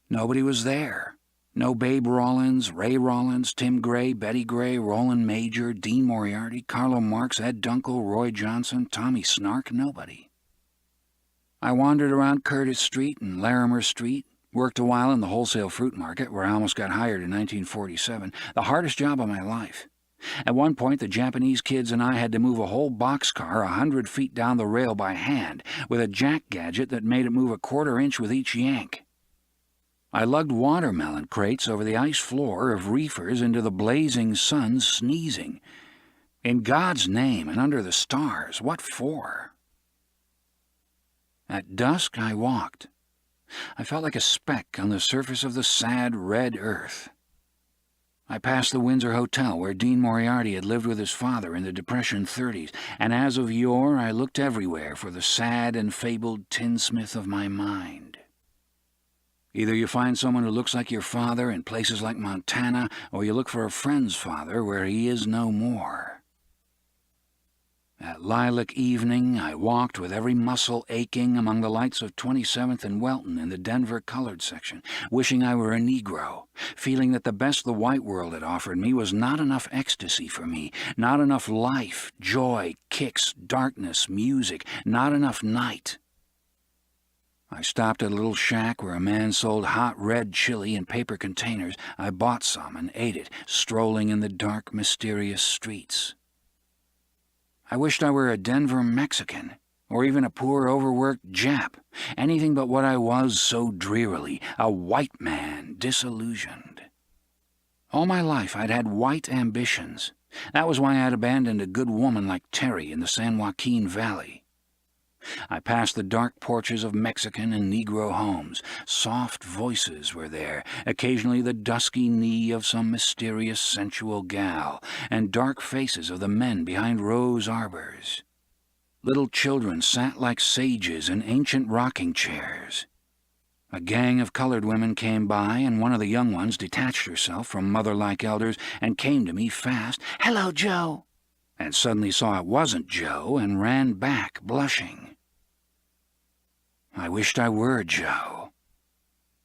Nobody was there. No Babe Rollins, Ray Rollins, Tim Gray, Betty Gray, Roland Major, Dean Moriarty, Carlo Marx, Ed Dunkel, Roy Johnson, Tommy Snark, nobody. I wandered around Curtis Street and Larimer Street, worked a while in the wholesale fruit market, where I almost got hired in 1947, the hardest job of my life. At one point, the Japanese kids and I had to move a whole boxcar 100 feet down the rail by hand, with a jack gadget that made it move a quarter inch with each yank. I lugged watermelon crates over the ice floor of reefers into the blazing sun, sneezing. In God's name and under the stars, what for? At dusk I walked. I felt like a speck on the surface of the sad red earth. I passed the Windsor Hotel where Dean Moriarty had lived with his father in the Depression 30s, and as of yore I looked everywhere for the sad and fabled tinsmith of my mind. Either you find someone who looks like your father in places like Montana, or you look for a friend's father where he is no more. At lilac evening, I walked with every muscle aching among the lights of 27th and Welton in the Denver colored section, wishing I were a Negro, feeling that the best the white world had offered me was not enough ecstasy for me, not enough life, joy, kicks, darkness, music, not enough night. I stopped at a little shack where a man sold hot red chili in paper containers. I bought some and ate it, strolling in the dark, mysterious streets. I wished I were a Denver Mexican, or even a poor, overworked Jap, anything but what I was so drearily, a white man disillusioned. All my life I'd had white ambitions. That was why I'd abandoned a good woman like Terry in the San Joaquin Valley. I passed the dark porches of Mexican and Negro homes. Soft voices were there, occasionally the dusky knee of some mysterious sensual gal, and dark faces of the men behind rose arbors. Little children sat like sages in ancient rocking chairs. A gang of colored women came by, and one of the young ones detached herself from mother-like elders and came to me fast. "Hello, Joe," and suddenly saw it wasn't Joe and ran back, blushing. I wished I were Joe.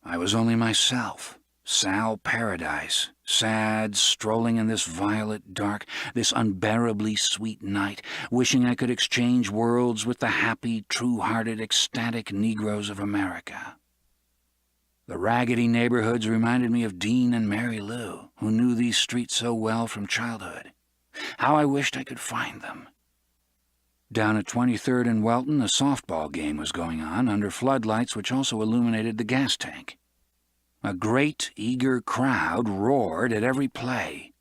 I was only myself, Sal Paradise, sad, strolling in this violet dark, this unbearably sweet night, wishing I could exchange worlds with the happy, true-hearted, ecstatic Negroes of America. The raggedy neighborhoods reminded me of Dean and Mary Lou, who knew these streets so well from childhood. How I wished I could find them. Down at 23rd and Welton, a softball game was going on under floodlights which also illuminated the gas tank. A great, eager crowd roared at every play.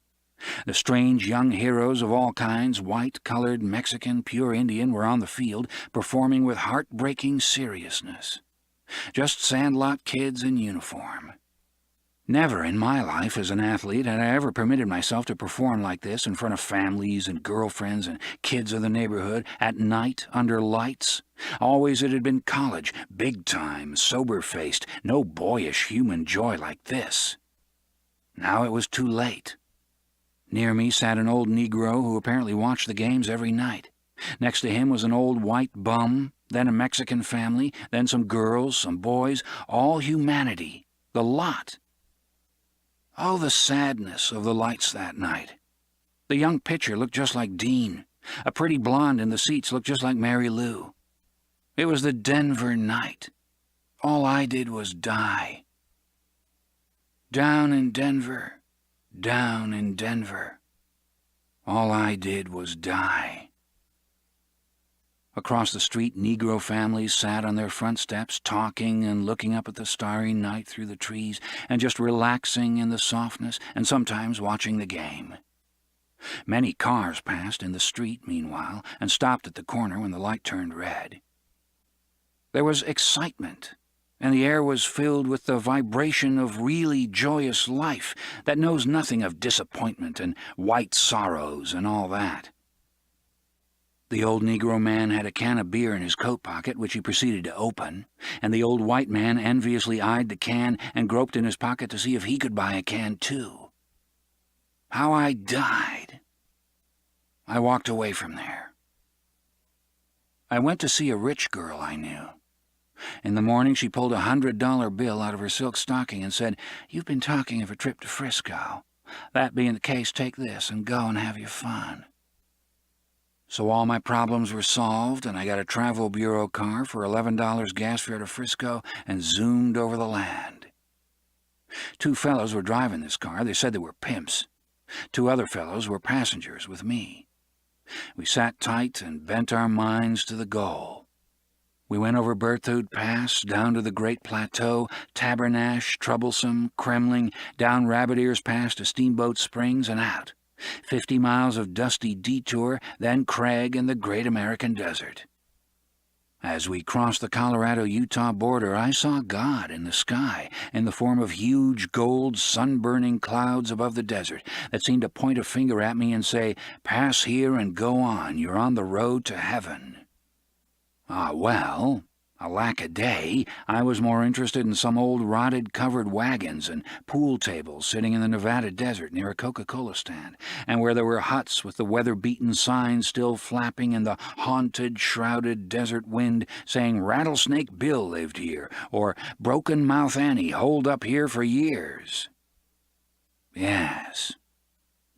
The strange young heroes of all kinds, white, colored, Mexican, pure Indian, were on the field, performing with heartbreaking seriousness. Just sandlot kids in uniform. Never in my life as an athlete had I ever permitted myself to perform like this in front of families and girlfriends and kids of the neighborhood, at night, under lights. Always it had been college, big time, sober-faced, no boyish human joy like this. Now it was too late. Near me sat an old Negro who apparently watched the games every night. Next to him was an old white bum, then a Mexican family, then some girls, some boys, all humanity, the lot. Oh, the sadness of the lights that night. The young pitcher looked just like Dean. A pretty blonde in the seats looked just like Mary Lou. It was the Denver night. All I did was die. Down in Denver, down in Denver. All I did was die. Across the street, Negro families sat on their front steps, talking and looking up at the starry night through the trees, and just relaxing in the softness, and sometimes watching the game. Many cars passed in the street, meanwhile, and stopped at the corner when the light turned red. There was excitement, and the air was filled with the vibration of really joyous life that knows nothing of disappointment and white sorrows and all that. The old Negro man had a can of beer in his coat pocket, which he proceeded to open, and the old white man enviously eyed the can and groped in his pocket to see if he could buy a can, too. How I died. I walked away from there. I went to see a rich girl I knew. In the morning, she pulled $100 bill out of her silk stocking and said, "You've been talking of a trip to Frisco. That being the case, take this and go and have your fun." So all my problems were solved, and I got a travel bureau car for $11 gas fare to Frisco and zoomed over the land. 2 fellows were driving this car. They said they were pimps. 2 other fellows were passengers with me. We sat tight and bent our minds to the goal. We went over Berthoud Pass, down to the Great Plateau, Tabernash, Troublesome, Kremling, down Rabbit Ears Pass to Steamboat Springs and out. 50 miles of dusty detour, then Craig and the Great American Desert. As we crossed the Colorado-Utah border, I saw God in the sky in the form of huge gold sun-burning clouds above the desert that seemed to point a finger at me and say, "Pass here and go on, you're on the road to heaven." Well, alack-a-day, I was more interested in some old rotted covered wagons and pool tables sitting in the Nevada desert near a Coca-Cola stand, and where there were huts with the weather-beaten signs still flapping in the haunted, shrouded desert wind saying Rattlesnake Bill lived here, or Broken Mouth Annie holed up here for years. Yes.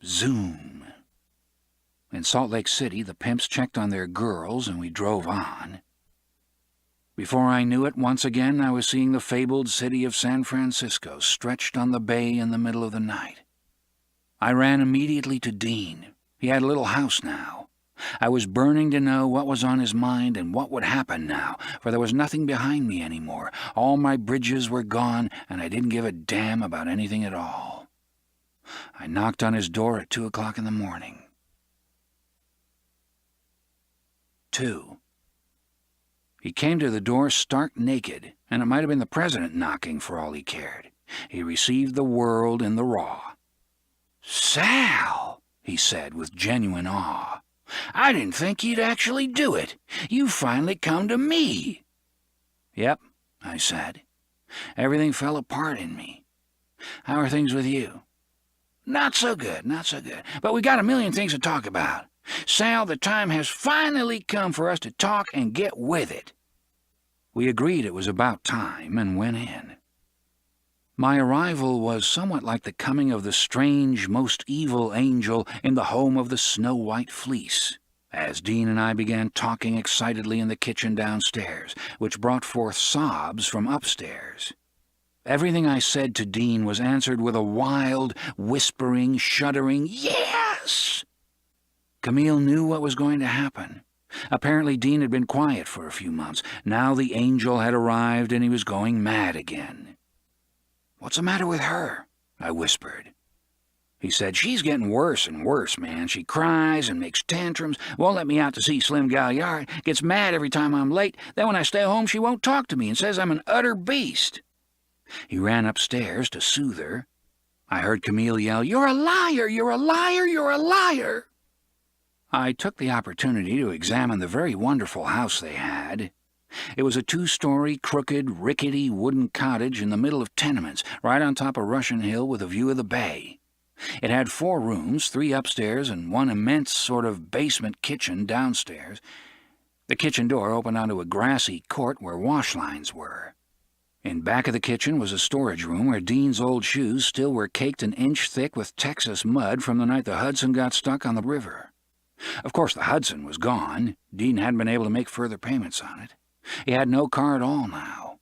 Zoom. In Salt Lake City, the pimps checked on their girls, and we drove on. Before I knew it, once again I was seeing the fabled city of San Francisco stretched on the bay in the middle of the night. I ran immediately to Dean. He had a little house now. I was burning to know what was on his mind and what would happen now, for there was nothing behind me anymore. All my bridges were gone, and I didn't give a damn about anything at all. I knocked on his door at 2 o'clock in the morning. 2. He came to the door stark naked, and it might have been the president knocking for all he cared. He received the world in the raw. "Sal," he said with genuine awe, "I didn't think you'd actually do it. You finally come to me." "Yep," I said. Everything fell apart in me. "How are things with you?" Not so good. But we got a million things to talk about. Sal, the time has finally come for us to talk and get with it." We agreed it was about time and went in. My arrival was somewhat like the coming of the strange, most evil angel in the home of the snow-white fleece, as Dean and I began talking excitedly in the kitchen downstairs, which brought forth sobs from upstairs. Everything I said to Dean was answered with a wild, whispering, shuddering "Yes!" Camille knew what was going to happen. Apparently Dean had been quiet for a few months. Now the angel had arrived and he was going mad again. "What's the matter with her?" I whispered. He said, "She's getting worse and worse, man. She cries and makes tantrums, won't let me out to see Slim Galliard, gets mad every time I'm late. Then when I stay home she won't talk to me and says I'm an utter beast." He ran upstairs to soothe her. I heard Camille yell, "You're a liar! You're a liar! You're a liar!" I took the opportunity to examine the very wonderful house they had. It was a 2-story, crooked, rickety wooden cottage in the middle of tenements, right on top of Russian Hill with a view of the bay. It had 4 rooms, 3 upstairs and one immense sort of basement kitchen downstairs. The kitchen door opened onto a grassy court where wash lines were. In back of the kitchen was a storage room where Dean's old shoes still were caked an inch thick with Texas mud from the night the Hudson got stuck on the river. Of course, the Hudson was gone. Dean hadn't been able to make further payments on it. He had no car at all now.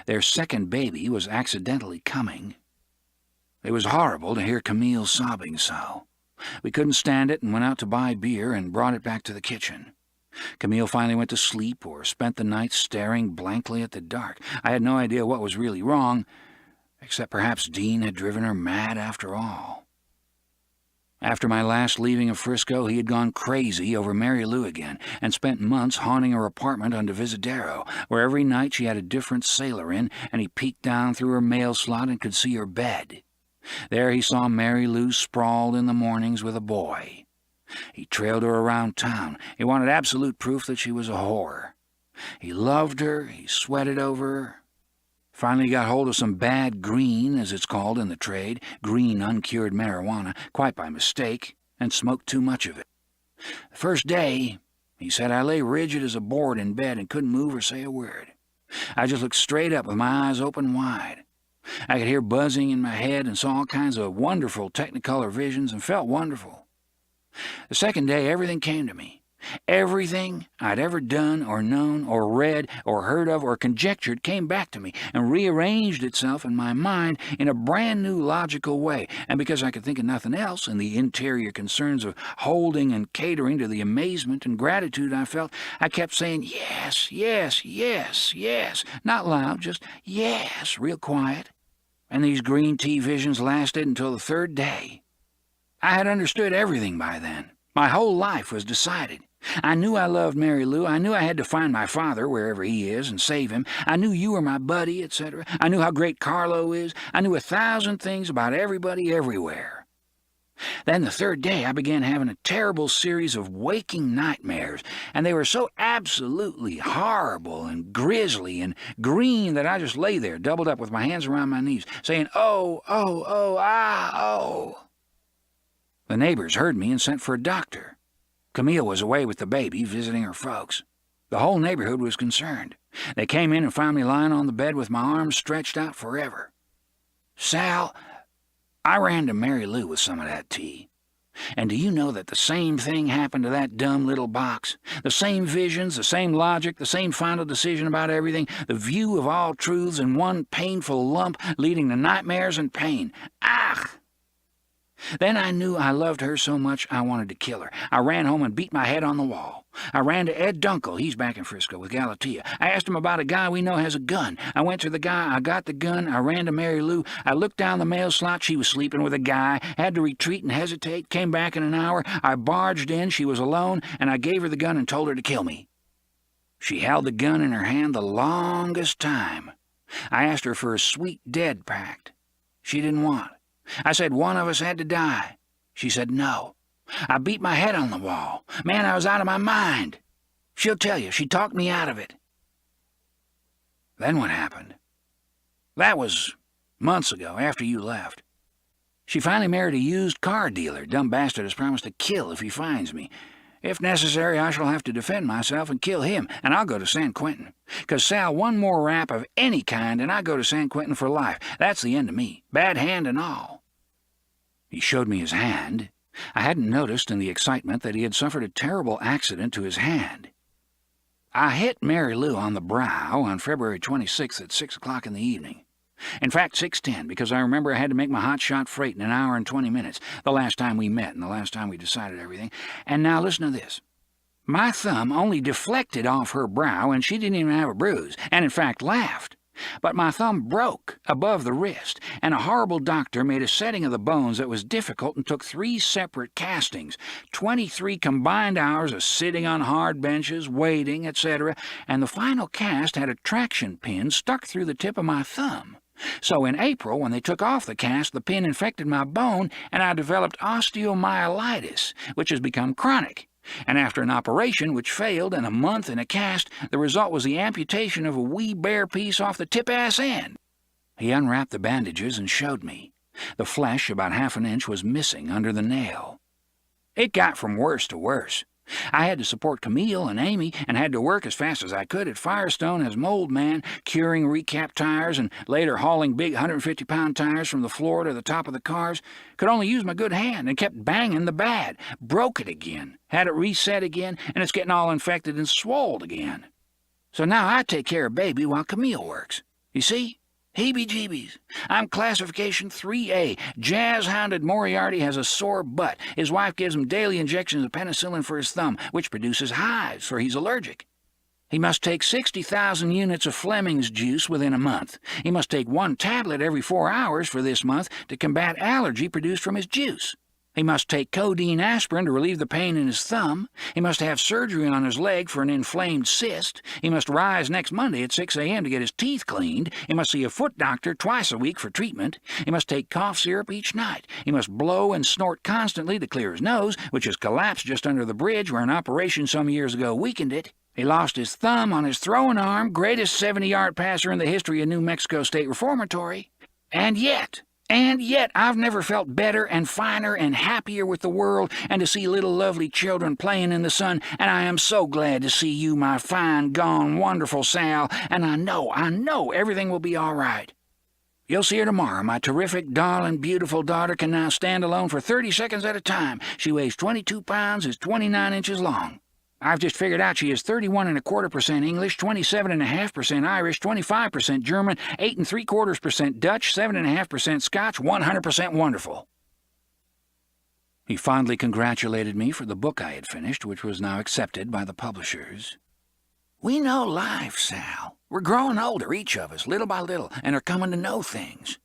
Their second baby was accidentally coming. It was horrible to hear Camille sobbing so. We couldn't stand it and went out to buy beer and brought it back to the kitchen. Camille finally went to sleep or spent the night staring blankly at the dark. I had no idea what was really wrong, except perhaps Dean had driven her mad after all. After my last leaving of Frisco, he had gone crazy over Mary Lou again and spent months haunting her apartment on Divisadero, where every night she had a different sailor in, and he peeked down through her mail slot and could see her bed. There he saw Mary Lou sprawled in the mornings with a boy. He trailed her around town. He wanted absolute proof that she was a whore. He loved her. He sweated over her. Finally got hold of some bad green, as it's called in the trade, green uncured marijuana, quite by mistake, and smoked too much of it. The first day, he said, I lay rigid as a board in bed and couldn't move or say a word. I just looked straight up with my eyes open wide. I could hear buzzing in my head and saw all kinds of wonderful technicolor visions and felt wonderful. The second day, everything came to me. Everything I'd ever done or known or read or heard of or conjectured came back to me and rearranged itself in my mind in a brand new logical way, and because I could think of nothing else in the interior concerns of holding and catering to the amazement and gratitude I felt, I kept saying yes, yes, yes, yes, not loud, just yes, real quiet. And these green tea visions lasted until the third day. I had understood everything by then. My whole life was decided. I knew I loved Mary Lou. I knew I had to find my father, wherever he is, and save him. I knew you were my buddy, etc. I knew how great Carlo is. I knew 1,000 things about everybody everywhere. Then the third day I began having a terrible series of waking nightmares, and they were so absolutely horrible and grisly and green that I just lay there, doubled up with my hands around my knees, saying, oh, oh, oh, ah, oh. The neighbors heard me and sent for a doctor. Camille was away with the baby, visiting her folks. The whole neighborhood was concerned. They came in and found me lying on the bed with my arms stretched out forever. Sal, I ran to Mary Lou with some of that tea. And do you know that the same thing happened to that dumb little box? The same visions, the same logic, the same final decision about everything, the view of all truths in one painful lump leading to nightmares and pain. Ah! Then I knew I loved her so much I wanted to kill her. I ran home and beat my head on the wall. I ran to Ed Dunkel. He's back in Frisco with Galatea. I asked him about a guy we know has a gun. I went to the guy. I got the gun. I ran to Mary Lou. I looked down the mail slot. She was sleeping with a guy. Had to retreat and hesitate. Came back in an hour. I barged in. She was alone, and I gave her the gun and told her to kill me. She held the gun in her hand the longest time. I asked her for a sweet dead pact. She didn't want. I said one of us had to die. She said no. I beat my head on the wall. Man, I was out of my mind. She'll tell you, she talked me out of it. Then what happened? That was months ago, after you left. She finally married a used car dealer. Dumb bastard has promised to kill if he finds me. If necessary, I shall have to defend myself and kill him, and I'll go to San Quentin. 'Cause Sal, one more rap of any kind, and I go to San Quentin for life. That's the end of me, bad hand and all. He showed me his hand. I hadn't noticed in the excitement that he had suffered a terrible accident to his hand. I hit Mary Lou on the brow on February 26th at 6 o'clock in the evening. In fact, 6:10, because I remember I had to make my hot-shot freight in an hour and 20 minutes, the last time we met and the last time we decided everything. And now listen to this. My thumb only deflected off her brow, and she didn't even have a bruise, and in fact laughed. But my thumb broke above the wrist, and a horrible doctor made a setting of the bones that was difficult and took 3 separate castings, 23 combined hours of sitting on hard benches, waiting, etc., and the final cast had a traction pin stuck through the tip of my thumb. So in April, when they took off the cast, the pin infected my bone, and I developed osteomyelitis, which has become chronic. And after an operation which failed and a month in a cast, the result was the amputation of a wee bare piece off the tip-ass end. He unwrapped the bandages and showed me. The flesh, about half an inch, was missing under the nail. It got from worse to worse. I had to support Camille and Amy, and had to work as fast as I could at Firestone as mold man, curing recap tires and later hauling big 150-pound tires from the floor to the top of the cars. Could only use my good hand and kept banging the bad. Broke it again, had it reset again, and it's getting all infected and swolled again. So now I take care of baby while Camille works. You see? Heebie-jeebies. I'm classification 3A. Jazz-hounded Moriarty has a sore butt. His wife gives him daily injections of penicillin for his thumb, which produces hives, for he's allergic. He must take 60,000 units of Fleming's juice within a month. He must take 1 tablet every 4 hours for this month to combat allergy produced from his juice. He must take codeine aspirin to relieve the pain in his thumb. He must have surgery on his leg for an inflamed cyst. He must rise next Monday at 6 a.m. to get his teeth cleaned. He must see a foot doctor twice a week for treatment. He must take cough syrup each night. He must blow and snort constantly to clear his nose, which has collapsed just under the bridge where an operation some years ago weakened it. He lost his thumb on his throwing arm, greatest 70-yard passer in the history of New Mexico State Reformatory. And yet, I've never felt better and finer and happier with the world and to see little lovely children playing in the sun, and I am so glad to see you, my fine, gone, wonderful Sal, and I know everything will be all right. You'll see her tomorrow. My terrific, darling, beautiful daughter can now stand alone for 30 seconds at a time. She weighs 22 pounds, is 29 inches long. I've just figured out she is 31.25% English, 27.5% Irish, 25% German, 8.75% Dutch, 7.5% Scotch, 100% wonderful." He fondly congratulated me for the book I had finished, which was now accepted by the publishers. "We know life, Sal. We're growing older, each of us, little by little, and are coming to know things.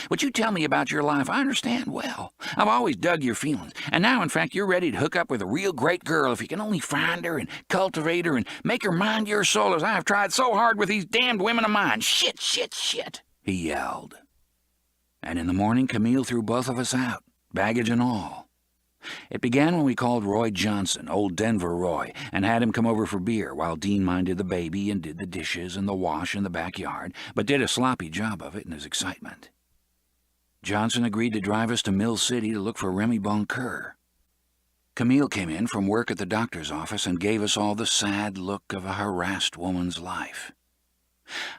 What you tell me about your life, I understand well. I've always dug your feelings, and now, in fact, you're ready to hook up with a real great girl if you can only find her and cultivate her and make her mind your soul as I have tried so hard with these damned women of mine. Shit, shit, shit," he yelled. And in the morning, Camille threw both of us out, baggage and all. It began when we called Roy Johnson, old Denver Roy, and had him come over for beer while Dean minded the baby and did the dishes and the wash in the backyard, but did a sloppy job of it in his excitement. Johnson agreed to drive us to Mill City to look for Remy Boncoeur. Camille came in from work at the doctor's office and gave us all the sad look of a harassed woman's life.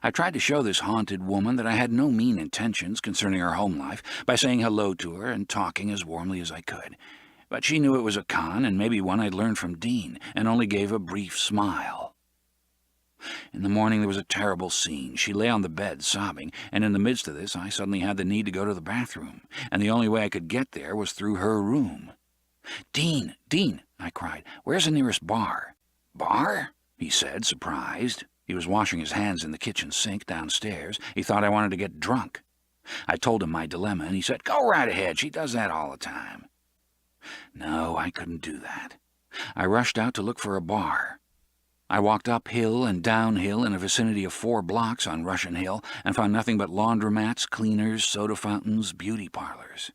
I tried to show this haunted woman that I had no mean intentions concerning her home life by saying hello to her and talking as warmly as I could. But she knew it was a con, and maybe one I'd learned from Dean, and only gave a brief smile. In the morning there was a terrible scene. She lay on the bed, sobbing, and in the midst of this I suddenly had the need to go to the bathroom, and the only way I could get there was through her room. "Dean, Dean," I cried, "where's the nearest bar?" "Bar?" he said, surprised. He was washing his hands in the kitchen sink downstairs. He thought I wanted to get drunk. I told him my dilemma, and he said, "Go right ahead. She does that all the time." No, I couldn't do that. I rushed out to look for a bar. I walked uphill and downhill in a vicinity of 4 blocks on Russian Hill and found nothing but laundromats, cleaners, soda fountains, beauty parlors.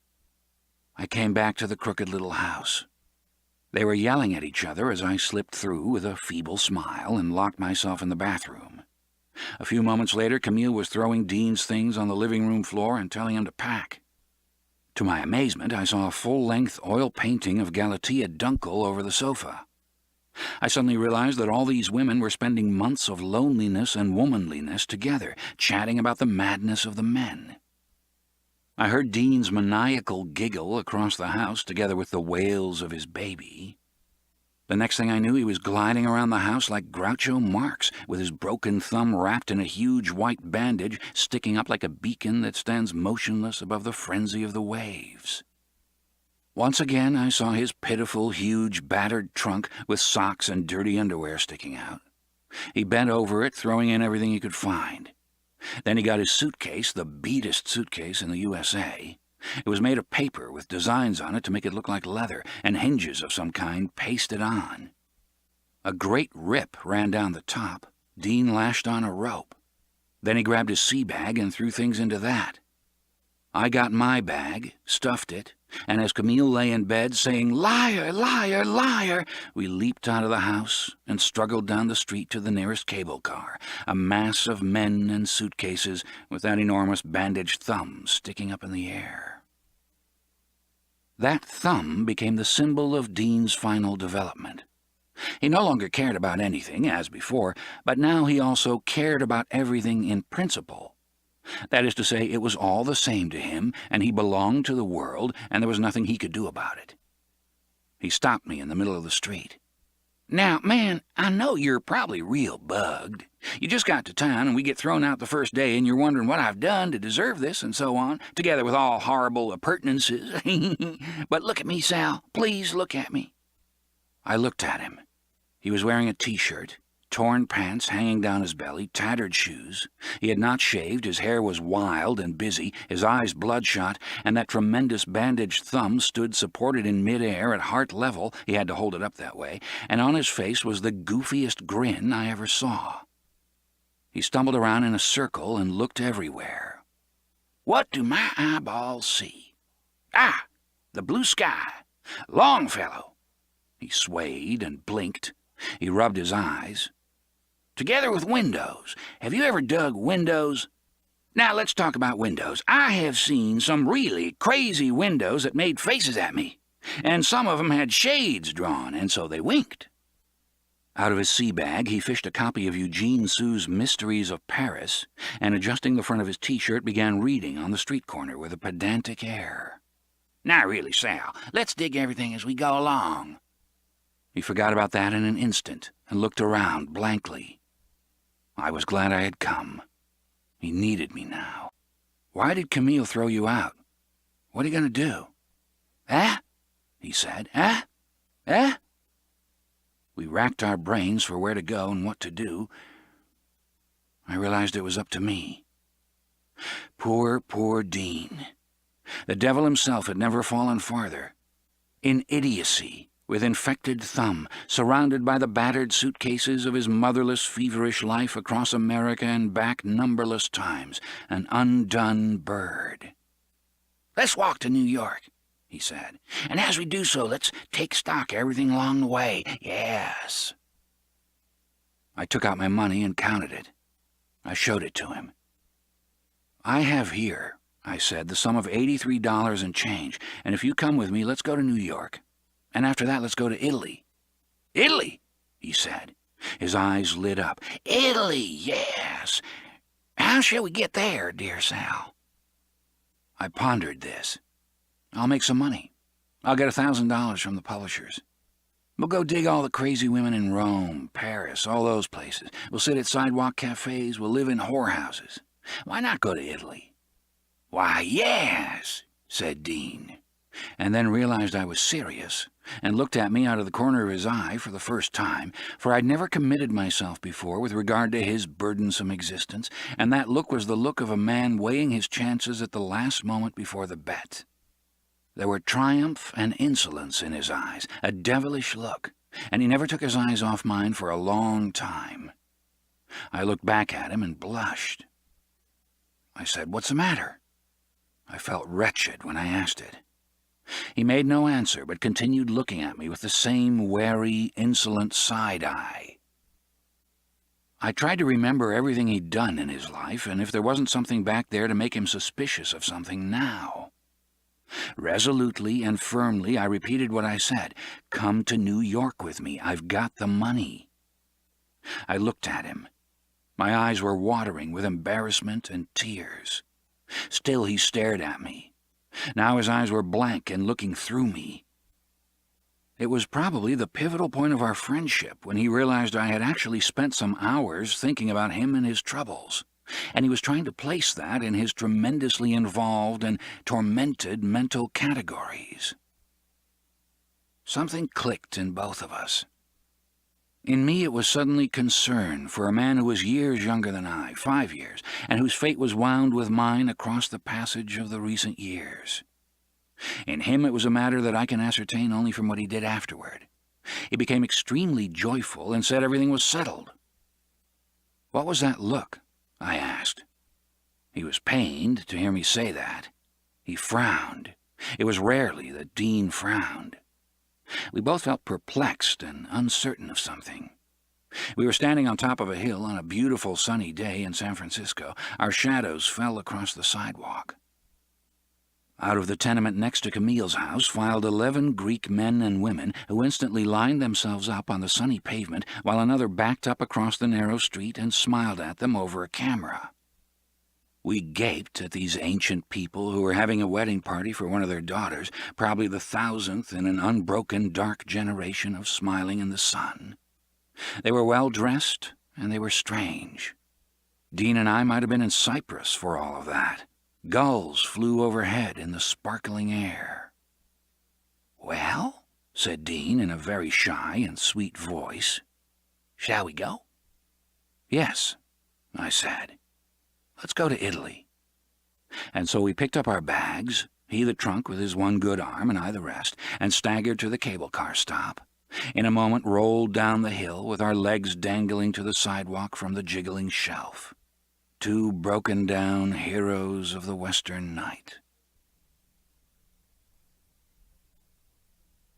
I came back to the crooked little house. They were yelling at each other as I slipped through with a feeble smile and locked myself in the bathroom. A few moments later, Camille was throwing Dean's things on the living room floor and telling him to pack. To my amazement, I saw a full-length oil painting of Galatea Dunkel over the sofa. I suddenly realized that all these women were spending months of loneliness and womanliness together, chatting about the madness of the men. I heard Dean's maniacal giggle across the house, together with the wails of his baby. The next thing I knew, he was gliding around the house like Groucho Marx, with his broken thumb wrapped in a huge white bandage sticking up like a beacon that stands motionless above the frenzy of the waves. Once again, I saw his pitiful, huge, battered trunk with socks and dirty underwear sticking out. He bent over it, throwing in everything he could find. Then he got his suitcase, the beatest suitcase in the USA. It was made of paper with designs on it to make it look like leather, and hinges of some kind pasted on. A great rip ran down the top. Dean lashed on a rope. Then he grabbed his sea bag and threw things into that. I got my bag, stuffed it, and as Camille lay in bed saying, "Liar, liar, liar," we leaped out of the house and struggled down the street to the nearest cable car, a mass of men and suitcases with that enormous bandaged thumb sticking up in the air. That thumb became the symbol of Dean's final development. He no longer cared about anything, as before, but now he also cared about everything in principle. That is to say, it was all the same to him, and he belonged to the world, and there was nothing he could do about it. He stopped me in the middle of the street. "Now, man, I know you're probably real bugged. You just got to town, and we get thrown out the first day, and you're wondering what I've done to deserve this, and so on, together with all horrible appurtenances. But look at me, Sal. Please look at me." I looked at him. He was wearing a T-shirt, torn pants hanging down his belly, tattered shoes. He had not shaved, his hair was wild and busy, his eyes bloodshot, and that tremendous bandaged thumb stood supported in mid-air at heart level, he had to hold it up that way, and on his face was the goofiest grin I ever saw. He stumbled around in a circle and looked everywhere. "What do my eyeballs see? Ah, the blue sky. Longfellow." He swayed and blinked. He rubbed his eyes. "Together with windows. Have you ever dug windows? Now let's talk about windows. I have seen some really crazy windows that made faces at me, and some of them had shades drawn, and so they winked." Out of his sea bag, he fished a copy of Eugene Sue's Mysteries of Paris, and adjusting the front of his T-shirt, began reading on the street corner with a pedantic air. "Now really, Sal, let's dig everything as we go along." He forgot about that in an instant and looked around blankly. I was glad I had come. He needed me now. "Why did Camille throw you out? What are you going to do?" "Eh?" he said. "Eh? Eh?" We racked our brains for where to go and what to do. I realized it was up to me. Poor, poor Dean. The devil himself had never fallen farther. In idiocy, with infected thumb, surrounded by the battered suitcases of his motherless, feverish life across America and back numberless times, an undone bird. "Let's walk to New York," he said. "And as we do so, let's take stock of everything along the way. Yes." I took out my money and counted it. I showed it to him. "I have here," I said, "the sum of $83 and change, and if you come with me, let's go to New York. And after that, let's go to Italy." "Italy," he said. His eyes lit up. "Italy, yes. How shall we get there, dear Sal?" I pondered this. "I'll make some money. I'll get $1,000 from the publishers. We'll go dig all the crazy women in Rome, Paris, all those places. We'll sit at sidewalk cafes. We'll live in whorehouses. Why not go to Italy?" "Why, yes," said Dean, and then realized I was serious, and looked at me out of the corner of his eye for the first time, for I'd never committed myself before with regard to his burdensome existence, and that look was the look of a man weighing his chances at the last moment before the bet. There were triumph and insolence in his eyes, a devilish look, and he never took his eyes off mine for a long time. I looked back at him and blushed. I said, "What's the matter?" I felt wretched when I asked it. He made no answer, but continued looking at me with the same wary, insolent side-eye. I tried to remember everything he'd done in his life, and if there wasn't something back there to make him suspicious of something now. Resolutely and firmly I repeated what I said. "Come to New York with me. I've got the money." I looked at him. My eyes were watering with embarrassment and tears. Still he stared at me. Now his eyes were blank and looking through me. It was probably the pivotal point of our friendship when he realized I had actually spent some hours thinking about him and his troubles, and he was trying to place that in his tremendously involved and tormented mental categories. Something clicked in both of us. In me it was suddenly concern for a man who was years younger than I, 5 years, and whose fate was wound with mine across the passage of the recent years. In him it was a matter that I can ascertain only from what he did afterward. He became extremely joyful and said everything was settled. "What was that look?" I asked. He was pained to hear me say that. He frowned. It was rarely that Dean frowned. We both felt perplexed and uncertain of something. We were standing on top of a hill on a beautiful sunny day in San Francisco. Our shadows fell across the sidewalk. Out of the tenement next to Camille's house filed 11 Greek men and women who instantly lined themselves up on the sunny pavement while another backed up across the narrow street and smiled at them over a camera. We gaped at these ancient people who were having a wedding party for one of their daughters, probably the 1,000th in an unbroken dark generation of smiling in the sun. They were well-dressed, and they were strange. Dean and I might have been in Cyprus for all of that. Gulls flew overhead in the sparkling air. "Well," said Dean in a very shy and sweet voice, "shall we go?" "Yes," I said. "Let's go to Italy." And so we picked up our bags, he the trunk with his one good arm and I the rest, and staggered to the cable car stop. In a moment rolled down the hill with our legs dangling to the sidewalk from the jiggling shelf. 2 broken-down heroes of the Western night.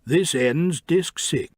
This ends Disc 6.